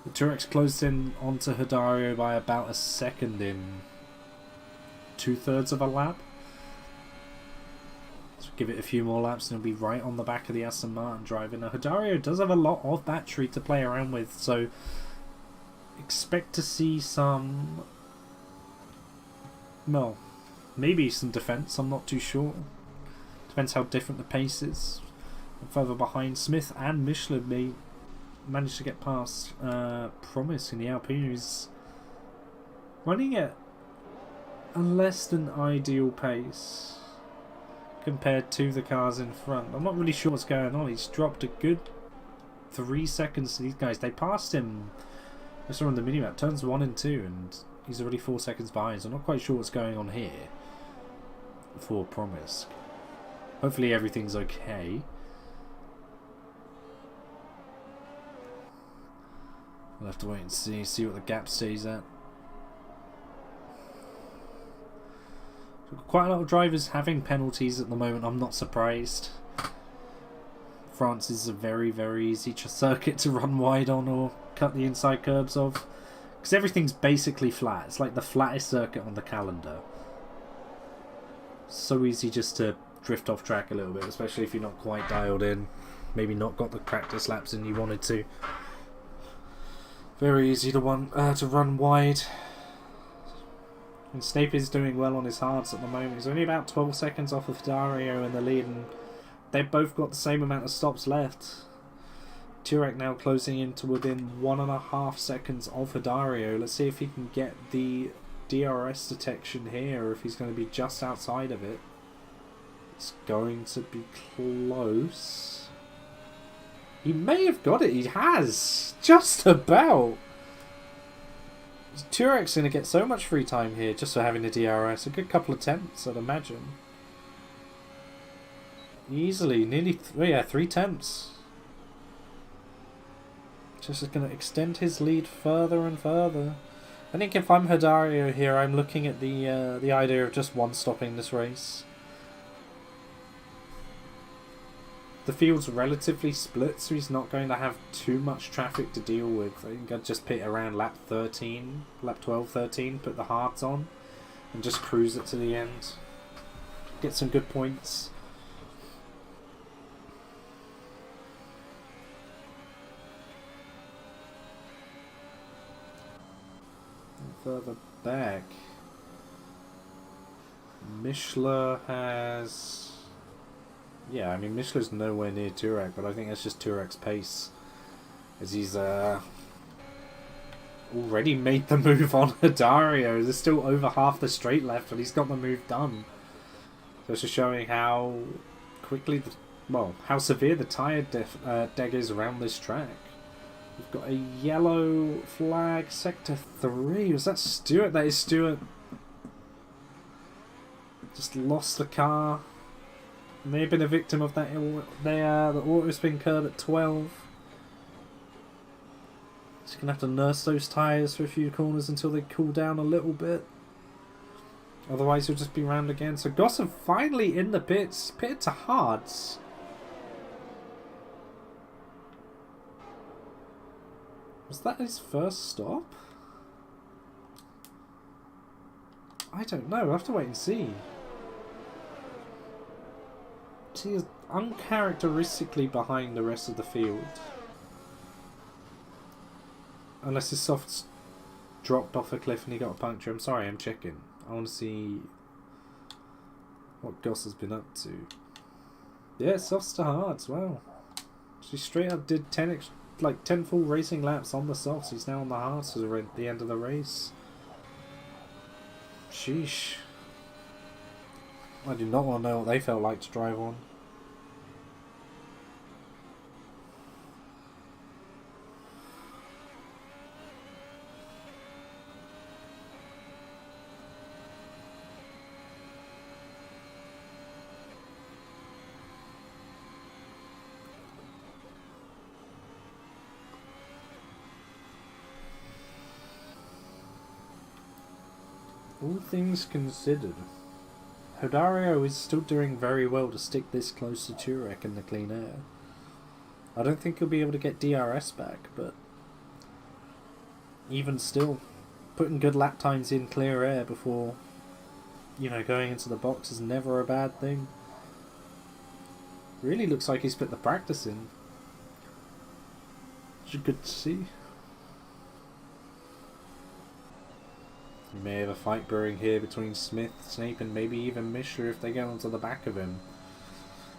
The Turek's closed in onto Hidario by about a second in 2/3 of a lap. So give it a few more laps and he'll be right on the back of the Aston Martin driving. Now Hidario does have a lot of battery to play around with, so expect to see some, well, maybe some defence, I'm not too sure. Depends how different the pace is. And further behind, Smith and Michelin may manage to get past Promise in the Alpine, who's running at a less than ideal pace compared to the cars in front. I'm not really sure what's going on. He's dropped a good 3 seconds to these guys. They passed him, I saw on the minimap, turns 1 and 2, and he's already 4 seconds behind, so I'm not quite sure what's going on here for Promise. Hopefully everything's okay. We'll have to wait and see what the gap stays at. Quite a lot of drivers having penalties at the moment, I'm not surprised. France is a very, very easy circuit to run wide on or cut the inside curbs of, because everything's basically flat. It's like the flattest circuit on the calendar. So easy just to drift off track a little bit, especially if you're not quite dialed in, maybe not got the practice laps in you wanted to. Very easy to run wide. And Snape is doing well on his hards at the moment. He's only about 12 seconds off of Dario in the lead, and they've both got the same amount of stops left. Turek now closing in to within 1.5 seconds of Hidario. Let's see if he can get the DRS detection here, or if he's going to be just outside of it. It's going to be close. He may have got it. He has. Just about. Turek's going to get so much free time here just for having the DRS. A good couple of attempts, I'd imagine. Easily. Nearly, 3 attempts. Just going to extend his lead further and further. I think if I'm Hidario here, I'm looking at the idea of just one-stopping this race. The field's relatively split, so he's not going to have too much traffic to deal with. I think I'd just pit around lap 13, lap 12, 13, put the hards on, and just cruise it to the end. Get some good points. And further back, Mishler has... Yeah, I mean, Mishler's nowhere near Turek, but I think that's just Turek's pace. As he's already made the move on Hidario. There's still over half the straight left, and he's got the move done. So it's just showing how quickly, how severe the tyre deg is around this track. We've got a yellow flag, sector 3. Was that Stewart? That is Stewart. Just lost the car. May have been a victim of that. The auto spin curve at 12. Just gonna have to nurse those tyres for a few corners until they cool down a little bit. Otherwise, he'll just be round again. So Gossam finally in the pits, pitted to hards. Was that his first stop? I don't know. We'll have to wait and see. He is uncharacteristically behind the rest of the field. Unless his softs dropped off a cliff and he got a puncture. I'm sorry, I'm checking. I want to see what Goss has been up to. Yeah, softs to hards, wow. She straight up did 10 full racing laps on the softs. He's now on the hards at the end of the race. Sheesh. I do not want to know what they felt like to drive on. All things considered, Hidario is still doing very well to stick this close to Turek in the clean air. I don't think he'll be able to get DRS back, but even still, putting good lap times in clear air before, going into the box is never a bad thing. Really looks like he's put the practice in, which is good to see. You may have a fight brewing here between Smith, Snape, and maybe even Mishler if they get onto the back of him.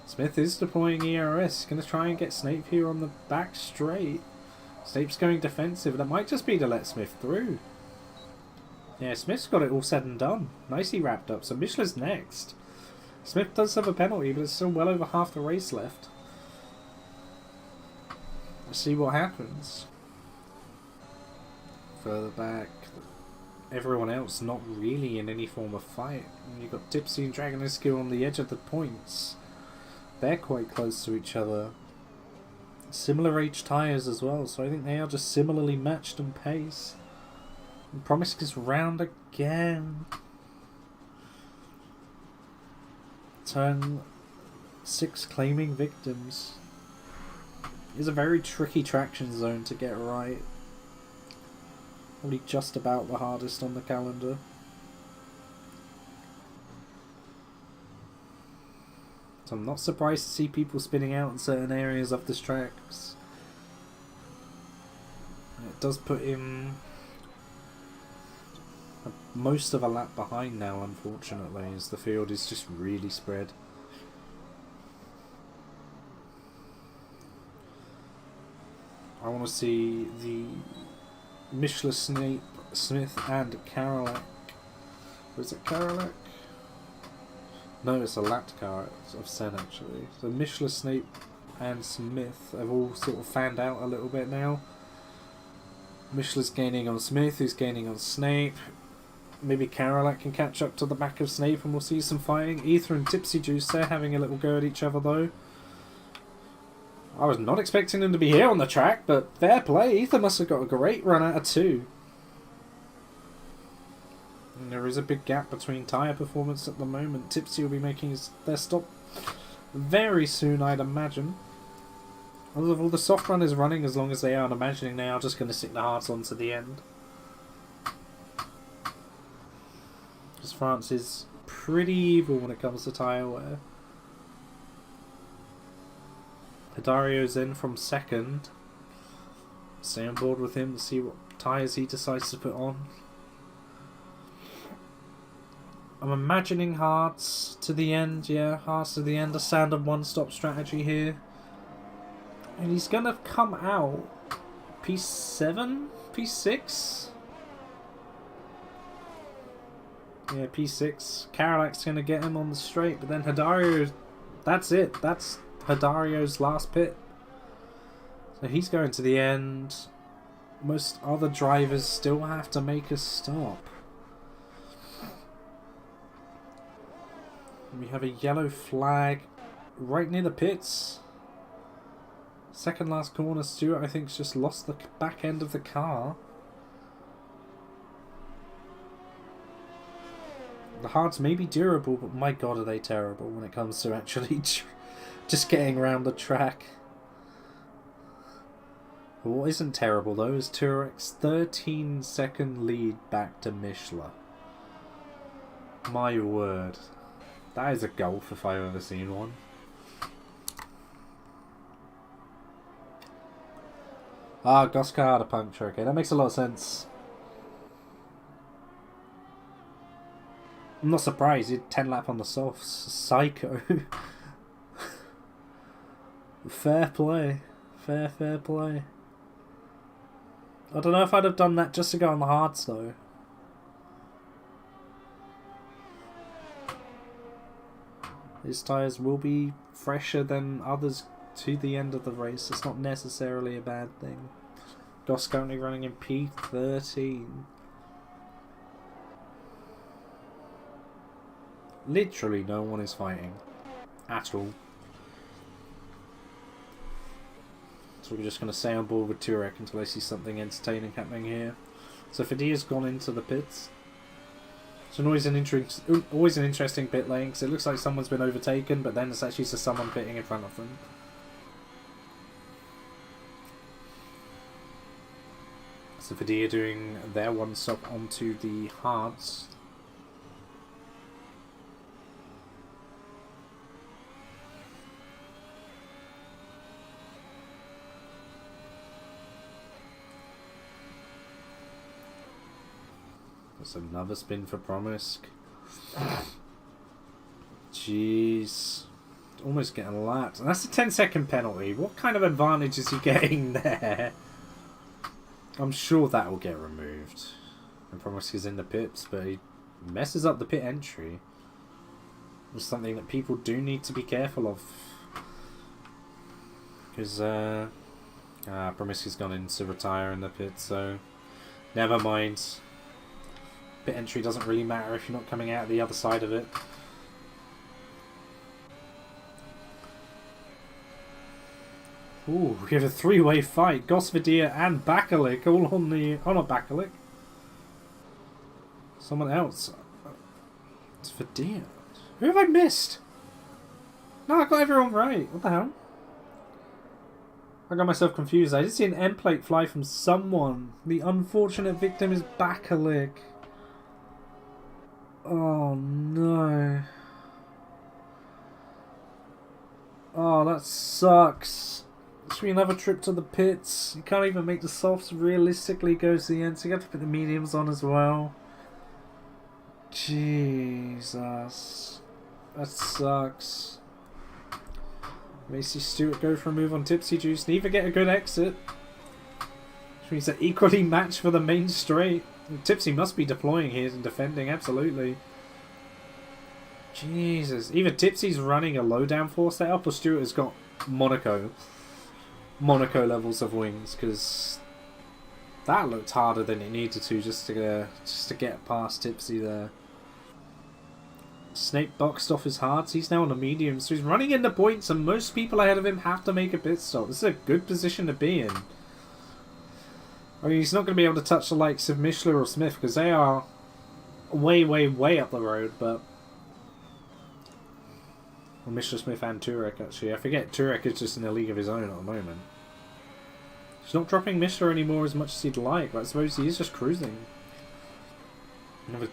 Smith is deploying ERS, going to try and get Snape here on the back straight. Snape's going defensive, that might just be to let Smith through. Yeah, Smith's got it all said and done. Nicely wrapped up, so Mishler's next. Smith does have a penalty, but it's still well over half the race left. Let's see what happens. Further back, everyone else not really in any form of fight. You've got Tipsy and Dragon Skill on the edge of the points. They're quite close to each other. Similar age tyres as well, so I think they are just similarly matched in pace. And Promiscuous round again. Turn 6 claiming victims. It's a very tricky traction zone to get right. Probably just about the hardest on the calendar. So I'm not surprised to see people spinning out in certain areas of this track. It does put him most of a lap behind now, unfortunately, as the field is just really spread. I want to see the Mishler, Snape, Smith and Karolak. Or is it Karolak? No, it's a lap car of Sen actually. So Mishler, Snape and Smith have all sort of fanned out a little bit now. Mishler's gaining on Smith, who's gaining on Snape. Maybe Carolak can catch up to the back of Snape and we'll see some fighting. Ether and Tipsy Juice, they're having a little go at each other though. I was not expecting them to be here on the track, but fair play. Ether must have got a great run out of 2. And there is a big gap between tyre performance at the moment. Tipsy will be making their stop very soon, I'd imagine. Although the soft run is running as long as they are, I'm imagining they are just going to stick the hards on to the end. Because France is pretty evil when it comes to tyre wear. Hidario's in from second. Stay on board with him to see what tyres he decides to put on. I'm imagining hards to the end, yeah, hards to the end, a standard one-stop strategy here. And he's going to come out P7? P6? Yeah, P6. Carolak's going to get him on the straight, but then Hidario, that's it. That's Hidario's last pit. So he's going to the end. Most other drivers still have to make a stop. We have a yellow flag right near the pits. Second last corner, Stewart I think's just lost the back end of the car. The hards may be durable, but my god are they terrible when it comes to actually just getting around the track. What isn't terrible though is Turek's 13-second lead back to Mishler. My word. That is a gulf if I've ever seen one. Ah, Goskar had a puncture. Okay, that makes a lot of sense. I'm not surprised. He had 10 lap on the softs. Psycho. Fair play. Fair play. I don't know if I'd have done that just to go on the hards though. His tyres will be fresher than others to the end of the race. It's not necessarily a bad thing. Goss currently running in P13. Literally no one is fighting. At all. So we're just going to stay on board with Turek until I see something entertaining happening here. So Fadia's gone into the pits. It's always an interesting pit lane because it looks like someone's been overtaken, but then it's actually just someone pitting in front of them. So Fadia doing their one stop onto the hards. That's another spin for Promisk. Jeez. Almost getting lapped. And that's a 10-second penalty. What kind of advantage is he getting there? I'm sure that will get removed. And Promisk is in the pits, but he messes up the pit entry. It's something that people do need to be careful of. Because Promisk has gone in to retire in the pit, so never mind. Pit entry doesn't really matter if you're not coming out the other side of it. Ooh, we have a three-way fight. Gosvidia and Bakalik all on the... Oh, not Bakalik. Someone else. It's Vidia. Who have I missed? No, I got everyone right. What the hell? I got myself confused. I did see an end plate fly from someone. The unfortunate victim is Bakalik. Oh no. Oh, that sucks. This will be another trip to the pits. You can't even make the softs realistically go to the end, so you have to put the mediums on as well. Jesus. That sucks. Macy Stewart go for a move on Tipsy Juice. Neither get a good exit. Which means they're equally matched for the main straight. Tipsy must be deploying here and defending, absolutely. Jesus. Either Tipsy's running a low downforce setup or Stuart has got Monaco levels of wings, because that looked harder than it needed to just to get past Tipsy there. Snape boxed off his hards. He's now on a medium, so he's running into points, and most people ahead of him have to make a pit stop. This is a good position to be in. I mean, he's not going to be able to touch the likes of Mishler or Smith, because they are way, way, way up the road, but... Well, Mishler, Smith and Turek, actually. I forget Turek is just in a league of his own at the moment. He's not dropping Mishler anymore as much as he'd like, but I suppose he is just cruising. Another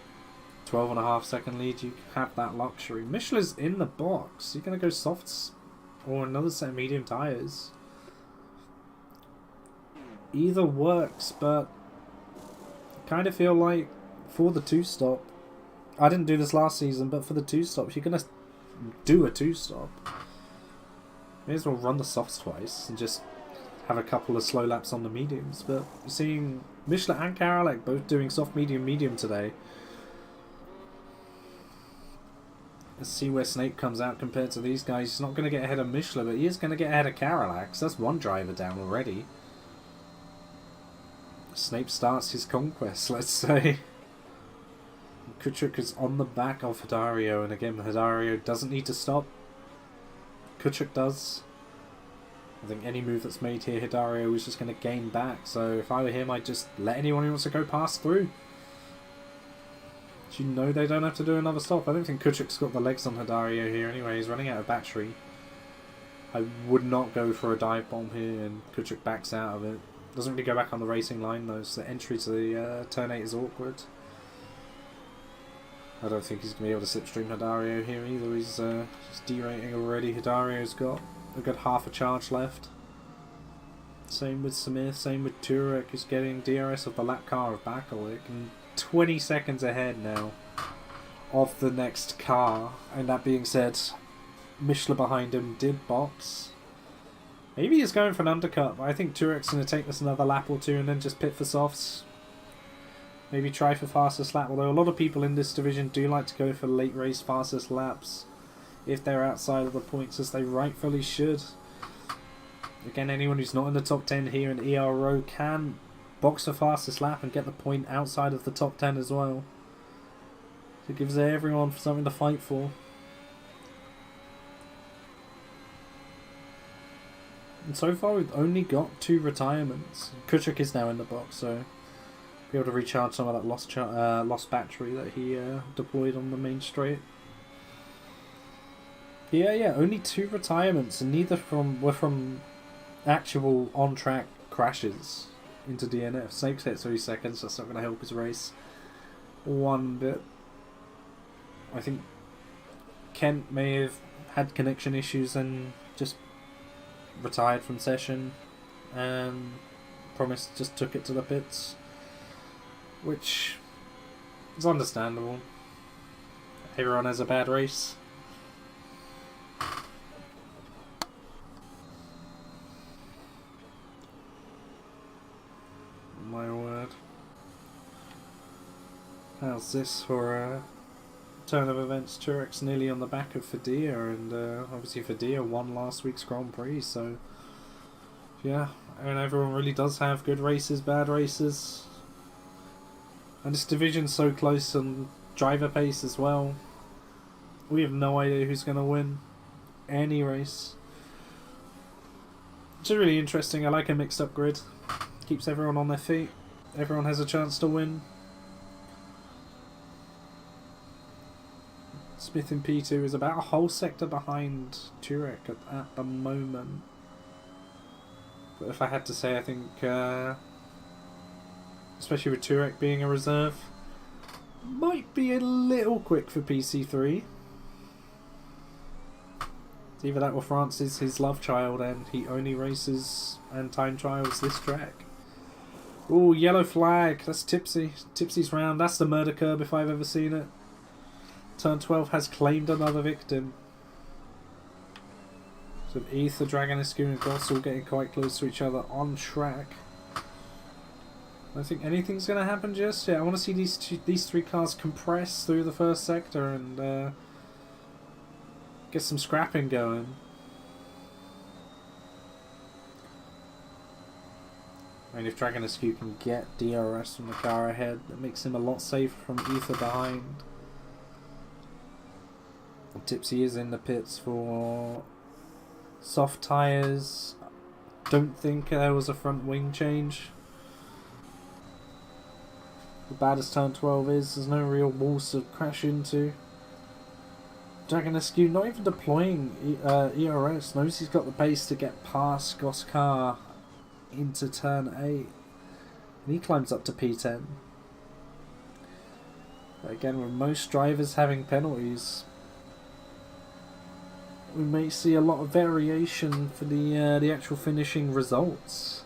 12.5 second lead, you have that luxury. Mishler's in the box. You're going to go softs or another set of medium tyres. Either works, but I kind of feel like for the 2-stop, I didn't do this last season, but for the 2-stops, you're going to do a 2-stop. May as well run the softs twice and just have a couple of slow laps on the mediums. But you're seeing Mishler and Karalek both doing soft, medium, medium today. Let's see where Snape comes out compared to these guys. He's not going to get ahead of Mishler, but he is going to get ahead of Karalek. So that's one driver down already. Snape starts his conquest, let's say. Kuchuk is on the back of Hidario, and again, Hidario doesn't need to stop. Kuchuk does. I think any move that's made here, Hidario is just going to gain back. So if I were him, I'd just let anyone who wants to go pass through. Do you know they don't have to do another stop? I don't think Kuchuk's got the legs on Hidario here anyway. He's running out of battery. I would not go for a dive bomb here, and Kuchuk backs out of it. Doesn't really go back on the racing line though, so the entry to the turn 8 is awkward. I don't think he's going to be able to slipstream Hidario here either. He's just derating already. Hidario's got a good half a charge left. Same with Smith, same with Turek, who's getting DRS of the lap car of Bakalik, and 20 seconds ahead now of the next car. And that being said, Mishler behind him did box. Maybe he's going for an undercut, but I think Turek's going to take this another lap or two and then just pit for softs. Maybe try for fastest lap, although a lot of people in this division do like to go for late race fastest laps if they're outside of the points, as they rightfully should. Again, anyone who's not in the top 10 here in ERO can box for fastest lap and get the point outside of the top 10 as well. So it gives everyone something to fight for. And so far we've only got 2 retirements. Kuchuk is now in the box, so be able to recharge some of that lost battery that he deployed on the main straight. Yeah, only 2 retirements, and neither were from actual on-track crashes into DNF. Snape's hit 3 seconds, that's not going to help his race one bit. I think Kent may have had connection issues and just retired from session, and Promise just took it to the pits, which is understandable. Everyone has a bad race. My word. How's this for a turn of events? Turek's nearly on the back of Fadea, and obviously Fadea won last week's Grand Prix, so yeah, and everyone really does have good races, bad races. And this division's so close on driver pace as well. We have no idea who's going to win any race. Which is really interesting. I like a mixed up grid. Keeps everyone on their feet. Everyone has a chance to win. Smith in P2 is about a whole sector behind Turek at the moment. But if I had to say, I think, especially with Turek being a reserve, might be a little quick for PC3. It's either that or France is his love child and he only races and time trials this track. Ooh, yellow flag. That's Tipsy. Tipsy's round. That's the murder curb if I've ever seen it. Turn 12 has claimed another victim. So Ether, Dragonescu and Goss all getting quite close to each other on track. I don't think anything's going to happen just yet. I want to see these 3 cars compress through the first sector, and Get some scrapping going. I mean, if Dragon Askew can get DRS from the car ahead, that makes him a lot safer from Ether behind. And Tipsy is in the pits for soft tyres. Don't think there was a front wing change. The baddest turn 12 is, there's no real walls to crash into. Dragon Askew not even deploying ERS, knows he's got the pace to get past Goss car into turn 8. And he climbs up to P10. But again, with most drivers having penalties, we may see a lot of variation for the actual finishing results.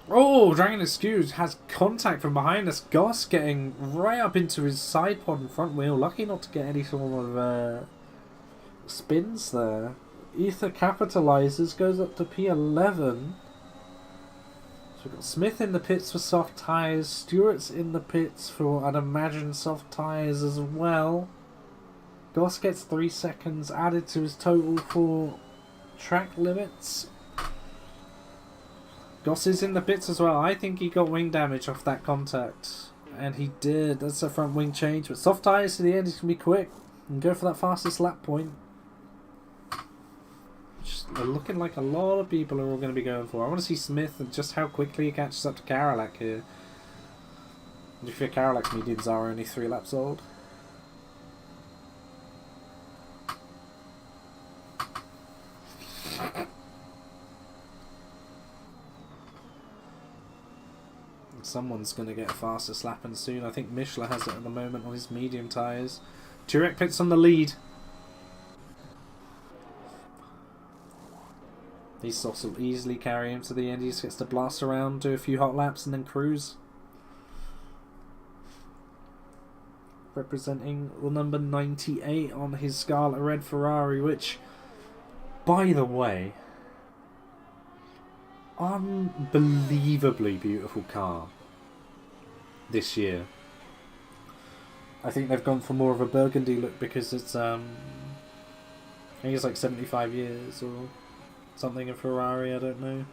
Oh, Dragon Askew has contact from behind us. Goss getting right up into his side pod and front wheel. Lucky not to get any sort of spins there. Ether capitalizes, goes up to P11. So we've got Smith in the pits for soft tyres. Stewart's in the pits for, I'd imagine, soft tyres as well. Goss gets 3 seconds added to his total for track limits. Goss is in the pits as well. I think he got wing damage off that contact. And he did. That's a front wing change. But soft tyres to the end is going to be quick. And go for that fastest lap point. Just looking like a lot of people are all going to be going for. I want to see Smith and just how quickly he catches up to Karolak here. And if your Karolak's mediums are only 3 laps old. Someone's going to get a faster slapping soon. I think Mishler has it at the moment on his medium tyres. Turek pits on the lead. These softs will easily carry him to the end. He just gets to blast around, do a few hot laps and then cruise. Representing the number 98 on his Scarlet Red Ferrari, which, by the way, unbelievably beautiful car this year. I think they've gone for more of a burgundy look because it's I think it's like 75 years or something of Ferrari, I don't know.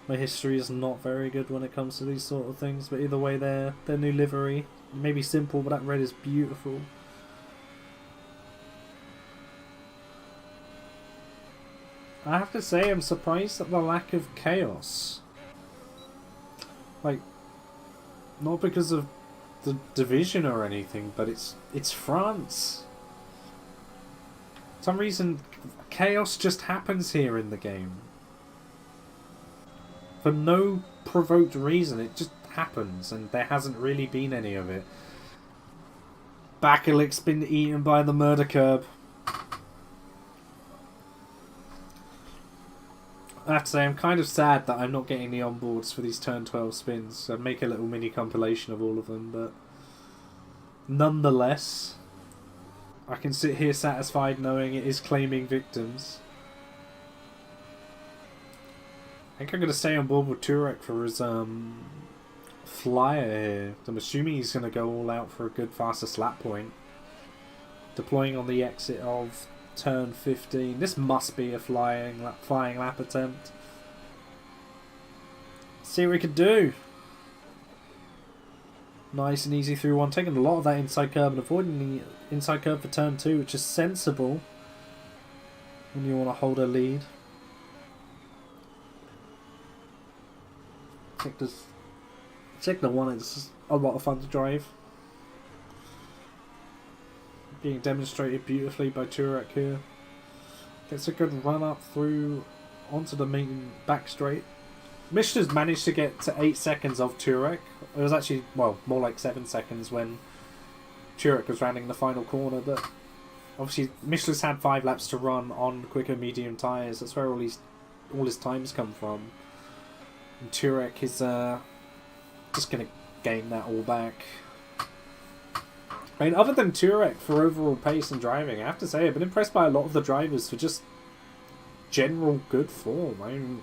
My history is not very good when it comes to these sort of things, but either way their new livery, maybe simple, but that red is beautiful. I have to say, I'm surprised at the lack of chaos. Like, not because of the division or anything, but it's France. For some reason, chaos just happens here in the game. For no provoked reason, it just happens, and there hasn't really been any of it. Bakelik's been eaten by the murder curb. I have to say, I'm kind of sad that I'm not getting the onboards for these turn 12 spins. I'd make a little mini compilation of all of them, but nonetheless, I can sit here satisfied knowing it is claiming victims. I think I'm going to stay on board with Turek for his flyer here. I'm assuming he's going to go all out for a good fastest lap point. Deploying on the exit of turn 15. This must be a flying lap attempt. See what we can do. Nice and easy through one. Taking a lot of that inside curb and avoiding the inside curb for turn 2, which is sensible when you want to hold a lead. Sector 1 is a lot of fun to drive. Being demonstrated beautifully by Turek here. Gets a good run up through onto the main back straight. Mishler's managed to get to 8 seconds of Turek. It was actually, well, more like 7 seconds when Turek was rounding the final corner, but obviously Mishler's had 5 laps to run on quicker medium tyres. That's where all his times come from. And Turek is just going to gain that all back. I mean, other than Turek for overall pace and driving, I have to say I've been impressed by a lot of the drivers for just general good form. I mean,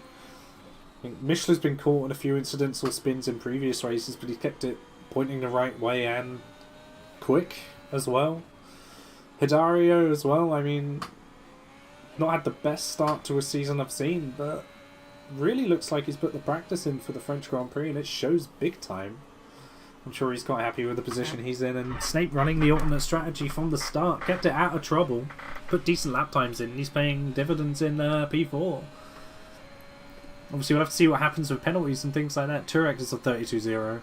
think Michelin's been caught in a few incidents or spins in previous races, but he kept it pointing the right way and quick as well. Hidario as well, I mean, not had the best start to a season I've seen, but really looks like he's put the practice in for the French Grand Prix, and it shows big time. I'm sure he's quite happy with the position he's in, and Snape running the alternate strategy from the start, kept it out of trouble, put decent lap times in, and he's paying dividends in P4. Obviously we'll have to see what happens with penalties and things like that. Turek is a 32-0.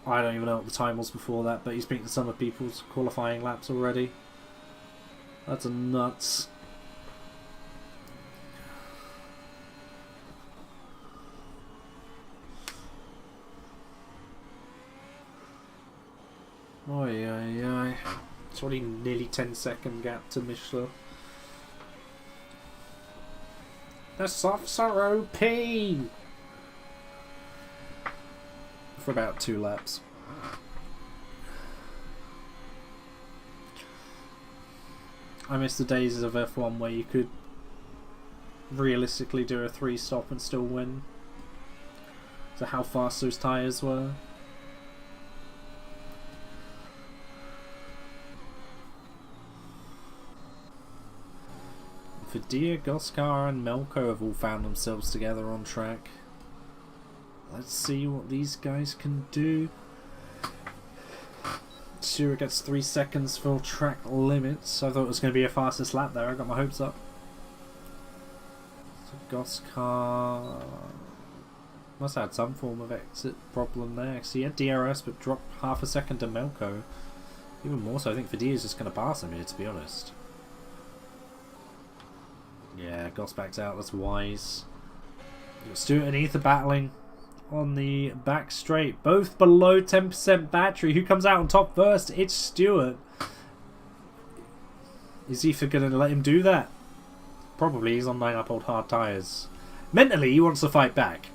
I don't even know what the time was before that, but he's beaten some of people's qualifying laps already. That's nuts. Oi, oi, oi. It's only nearly 10-second gap to Michelin. The softs are OP! For about 2 laps. I miss the days of F1 where you could realistically do a 3-stop and still win. So how fast those tyres were. Fadia, Goskar and Melko have all found themselves together on track. Let's see what these guys can do. Stewart gets 3 seconds for track limits. I thought it was going to be a fastest lap there. I got my hopes up. So Goskar must have had some form of exit problem there. Because he had DRS but dropped half a second to Melko. Even more so, I think Fadia is just going to pass him here, to be honest. Yeah, Goss backs out, that's wise. Stewart and Ether battling on the back straight. Both below 10% battery. Who comes out on top first? It's Stewart. Is Ether going to let him do that? Probably. He's on 9-up-old hard tyres. Mentally, he wants to fight back.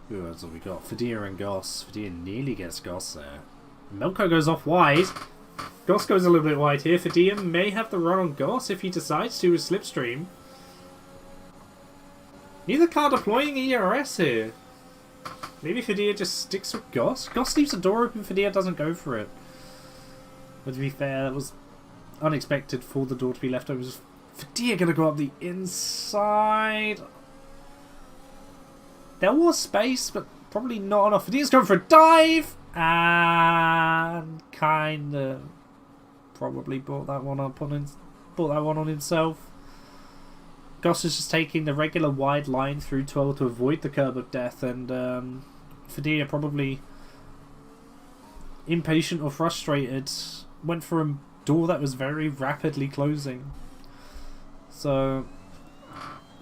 Who else have we got? Fadia and Goss. Fadia nearly gets Goss there. Melko goes off wide. Goss goes a little bit wide here. Fadia may have the run on Goss if he decides to with Slipstream. Neither car deploying ERS here. Maybe Fadia just sticks with Goss. Goss leaves the door open, Fadia doesn't go for it. But to be fair, that was unexpected for the door to be left open. Was Fadia going to go up the inside? There was space, but probably not enough. Fadia's going for a dive! And kind of probably brought that one up on himself. Goss is just taking the regular wide line through 12 to avoid the curb of death, and Fadia probably impatient or frustrated went for a door that was very rapidly closing. So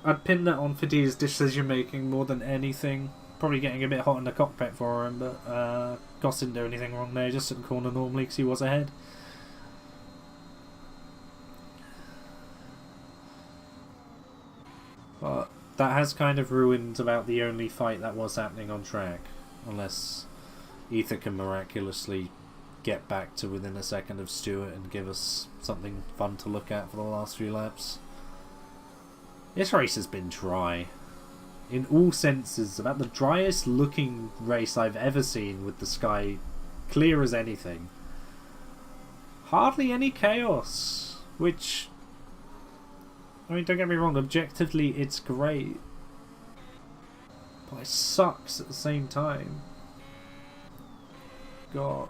I'd pin that on Fadia's decision making more than anything. Probably getting a bit hot in the cockpit for him, but Goss didn't do anything wrong there, just didn't corner normally because he was ahead. But that has kind of ruined about the only fight that was happening on track, unless Ether can miraculously get back to within a second of Stewart and give us something fun to look at for the last few laps. This race has been dry. In all senses, about the driest looking race I've ever seen, with the sky clear as anything. Hardly any chaos, which, I mean, don't get me wrong, objectively it's great, but it sucks at the same time. Got,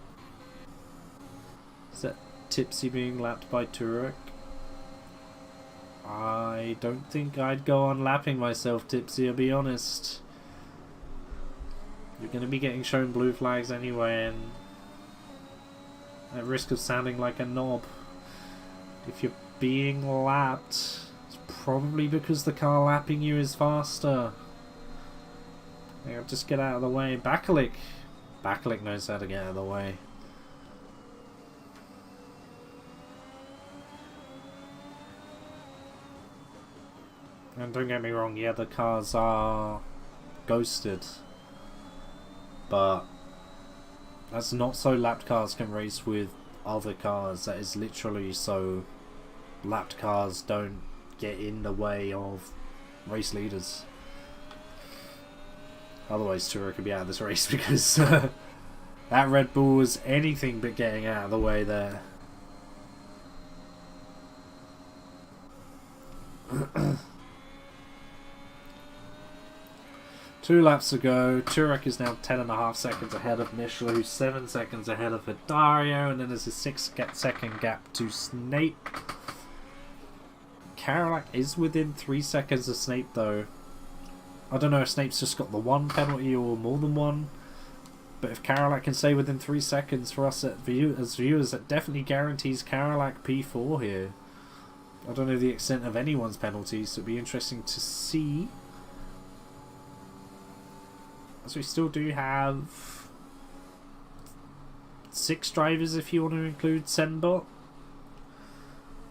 is that Tipsy being lapped by Turek? I don't think I'd go on lapping myself, Tipsy, I'll be honest. You're going to be getting shown blue flags anyway, and at risk of sounding like a knob, if you're being lapped, it's probably because the car lapping you is faster. Yeah, just get out of the way. Bakalik knows how to get out of the way. And don't get me wrong, yeah, the cars are ghosted, but that's not so lapped cars can race with other cars that is literally so lapped cars don't get in the way of race leaders. Otherwise Turo could be out of this race, because that Red Bull was anything but getting out of the way there. Two laps to go. Turek is now 10.5 seconds ahead of Mishler, who's 7 seconds ahead of Dario, and then there's a 6-second gap to Snape. Karolak is within 3 seconds of Snape, though. I don't know if Snape's just got the one penalty or more than one, but if Karolak can stay within 3 seconds for us as viewers, that definitely guarantees Karolak P4 here. I don't know the extent of anyone's penalties, so it'd be interesting to see. So we still do have 6 drivers if you want to include Senbot,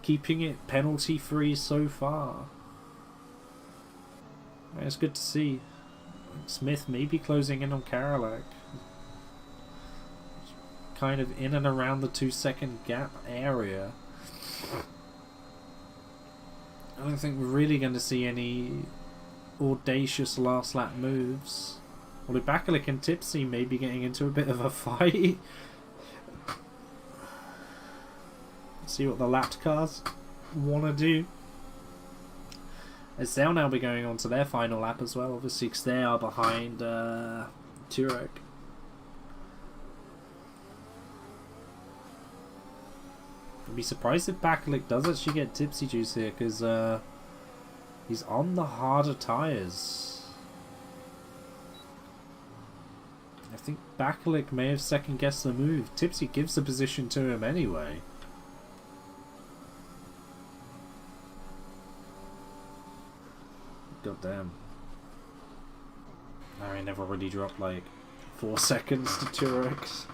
keeping it penalty free so far. It's good to see. Smith may be closing in on Karolak, kind of in and around the 2-second gap area. I don't think we're really going to see any audacious last lap moves. Although Bakalik and Tipsy may be getting into a bit of a fight. See what the lapped cars want to do. As they'll now be going on to their final lap as well, obviously, because they are behind Turek. I'd be surprised if Bakalik does actually get Tipsy Juice here, because he's on the harder tyres. I think Bakalik may have second-guessed the move. Tipsy gives the position to him anyway. God damn. I never really dropped like 4 seconds to Turek's.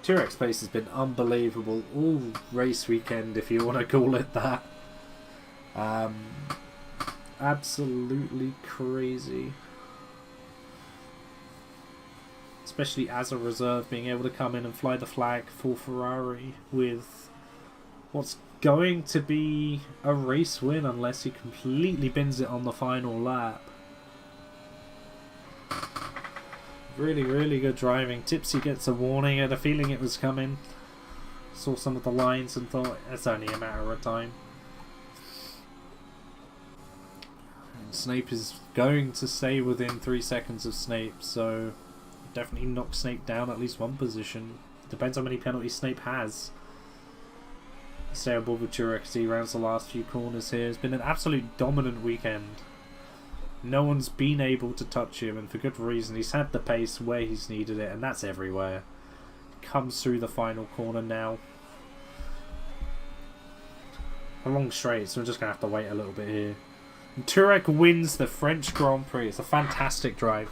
Turek's pace has been unbelievable all race weekend, if you want to call it that. Absolutely crazy. Especially as a reserve, being able to come in and fly the flag for Ferrari with what's going to be a race win unless he completely bins it on the final lap. Really, really good driving. Tipsy gets a warning. I had a feeling it was coming. Saw some of the lines and thought it's only a matter of time. And Snape is going to stay within 3 seconds of Snape, so definitely knock Snape down at least one position. Depends how many penalties Snape has. Stay above with Turek as he rounds the last few corners here. It's been an absolute dominant weekend. No one's been able to touch him, and for good reason. He's had the pace where he's needed it, and that's everywhere. Comes through the final corner now. A long straight, so we're just going to have to wait a little bit here. And Turek wins the French Grand Prix. It's a fantastic drive.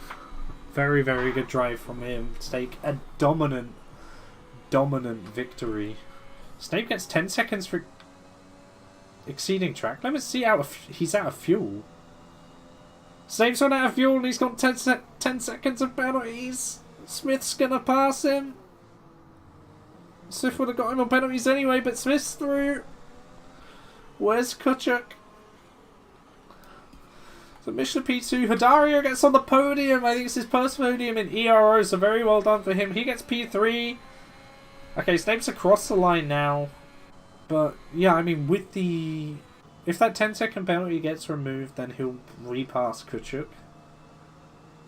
Very, very good drive from him to take a dominant victory. Snape gets 10 seconds for exceeding track. Let me see he's out of fuel. Snape's run out of fuel and he's got 10 seconds of penalties. Smith's gonna pass him. Smith would have got him on penalties anyway, but Smith's through. Where's Kuchuk? So Michelin P2. Hidario gets on the podium. I think it's his first podium in ERO, so very well done for him. He gets P3. Okay, Snape's across the line now. But, yeah, I mean, with the... If that 10-second penalty gets removed, then he'll repass Kuchuk.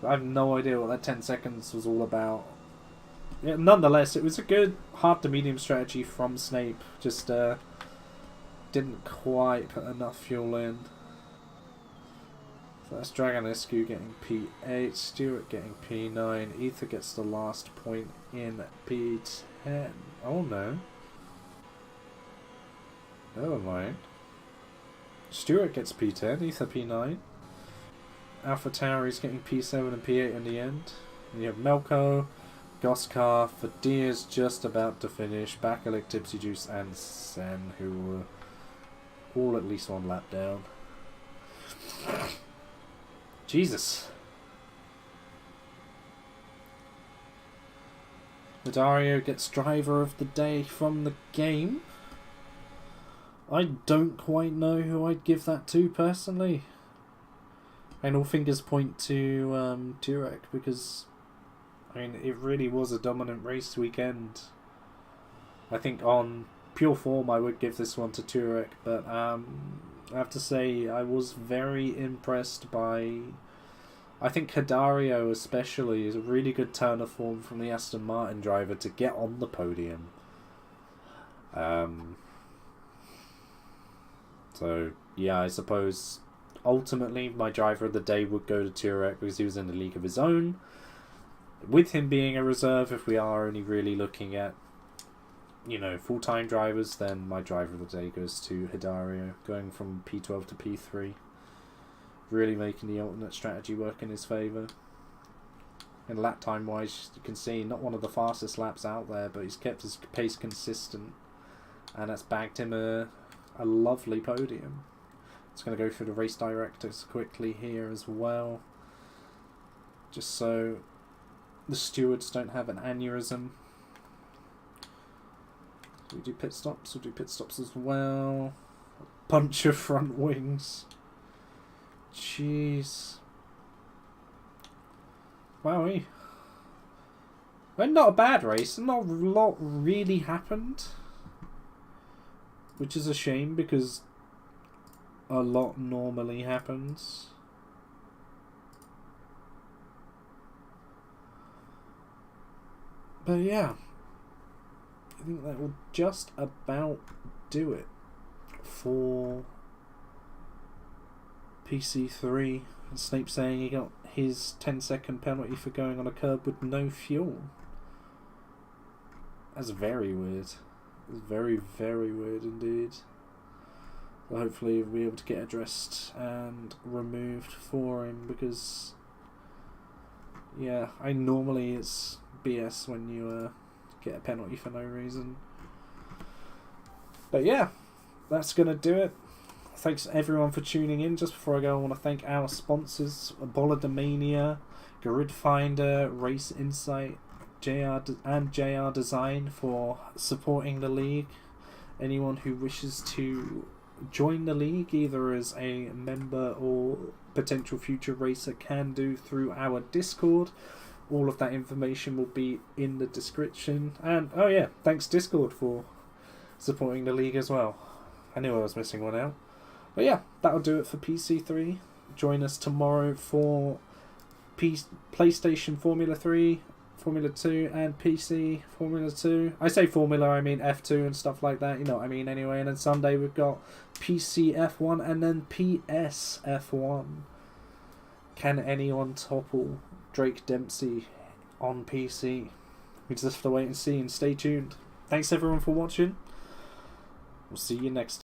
I have no idea what that 10 seconds was all about. Yeah, nonetheless, it was a good hard-to-medium strategy from Snape. Just didn't quite put enough fuel in. So that's Dragonescu getting P8, Stewart getting P9, Ether gets the last point in P10. Oh no. Never mind. Stewart gets P10, Ether P9. Alpha Tauri's getting P7 and P8 in the end. And you have Melko, Goskar, Fadia's just about to finish, Bakalik, Tipsy Juice and Sen, who were all at least one lap down. Jesus. Dario gets driver of the day from the game. I don't quite know who I'd give that to personally. And all fingers point to Turek because, I mean, it really was a dominant race weekend. I think on pure form I would give this one to Turek, but I have to say I was very impressed by, I think Hidario especially is a really good turn of form from the Aston Martin driver to get on the podium. So yeah, I suppose ultimately my driver of the day would go to Turek because he was in a league of his own. With him being a reserve, if we are only really looking at, you know, full-time drivers, then my driver of the day goes to Hidario, going from P12 to P3. Really making the alternate strategy work in his favour. And lap time wise, you can see not one of the fastest laps out there, but he's kept his pace consistent, and that's bagged him a lovely podium. It's going to go through the race directors quickly here as well, just so the stewards don't have an aneurysm. We do pit stops. We'll do pit stops as well. A bunch of front wings. Jeez. Wowie. Well, not a bad race. Not a lot really happened, which is a shame because a lot normally happens. But yeah, I think that will just about do it for PC3. Snape saying he got his 10-second penalty for going on a curb with no fuel. That's very weird. It's very, very weird indeed. So hopefully we'll be able to get addressed and removed for him because, yeah, normally it's BS when you get a penalty for no reason. But yeah, that's going to do it. Thanks everyone for tuning in. Just before I go, I want to thank our sponsors, Bolidamania, Grid Finder, Race Insight, JR Design for supporting the league. Anyone who wishes to join the league, either as a member or potential future racer, can do through our Discord. All of that information will be in the description. And oh yeah, thanks Discord for supporting the league as well. I knew I was missing one out. But yeah, that'll do it for PC3. Join us tomorrow for PlayStation Formula 3, Formula 2 and PC Formula 2. I say Formula, I mean F2 and stuff like that, you know what I mean anyway. And then Sunday we've got PC F1 and then PS F1. Can anyone topple Drake Dempsey on PC? We just have to wait and see and stay tuned. Thanks everyone for watching. We'll see you next time.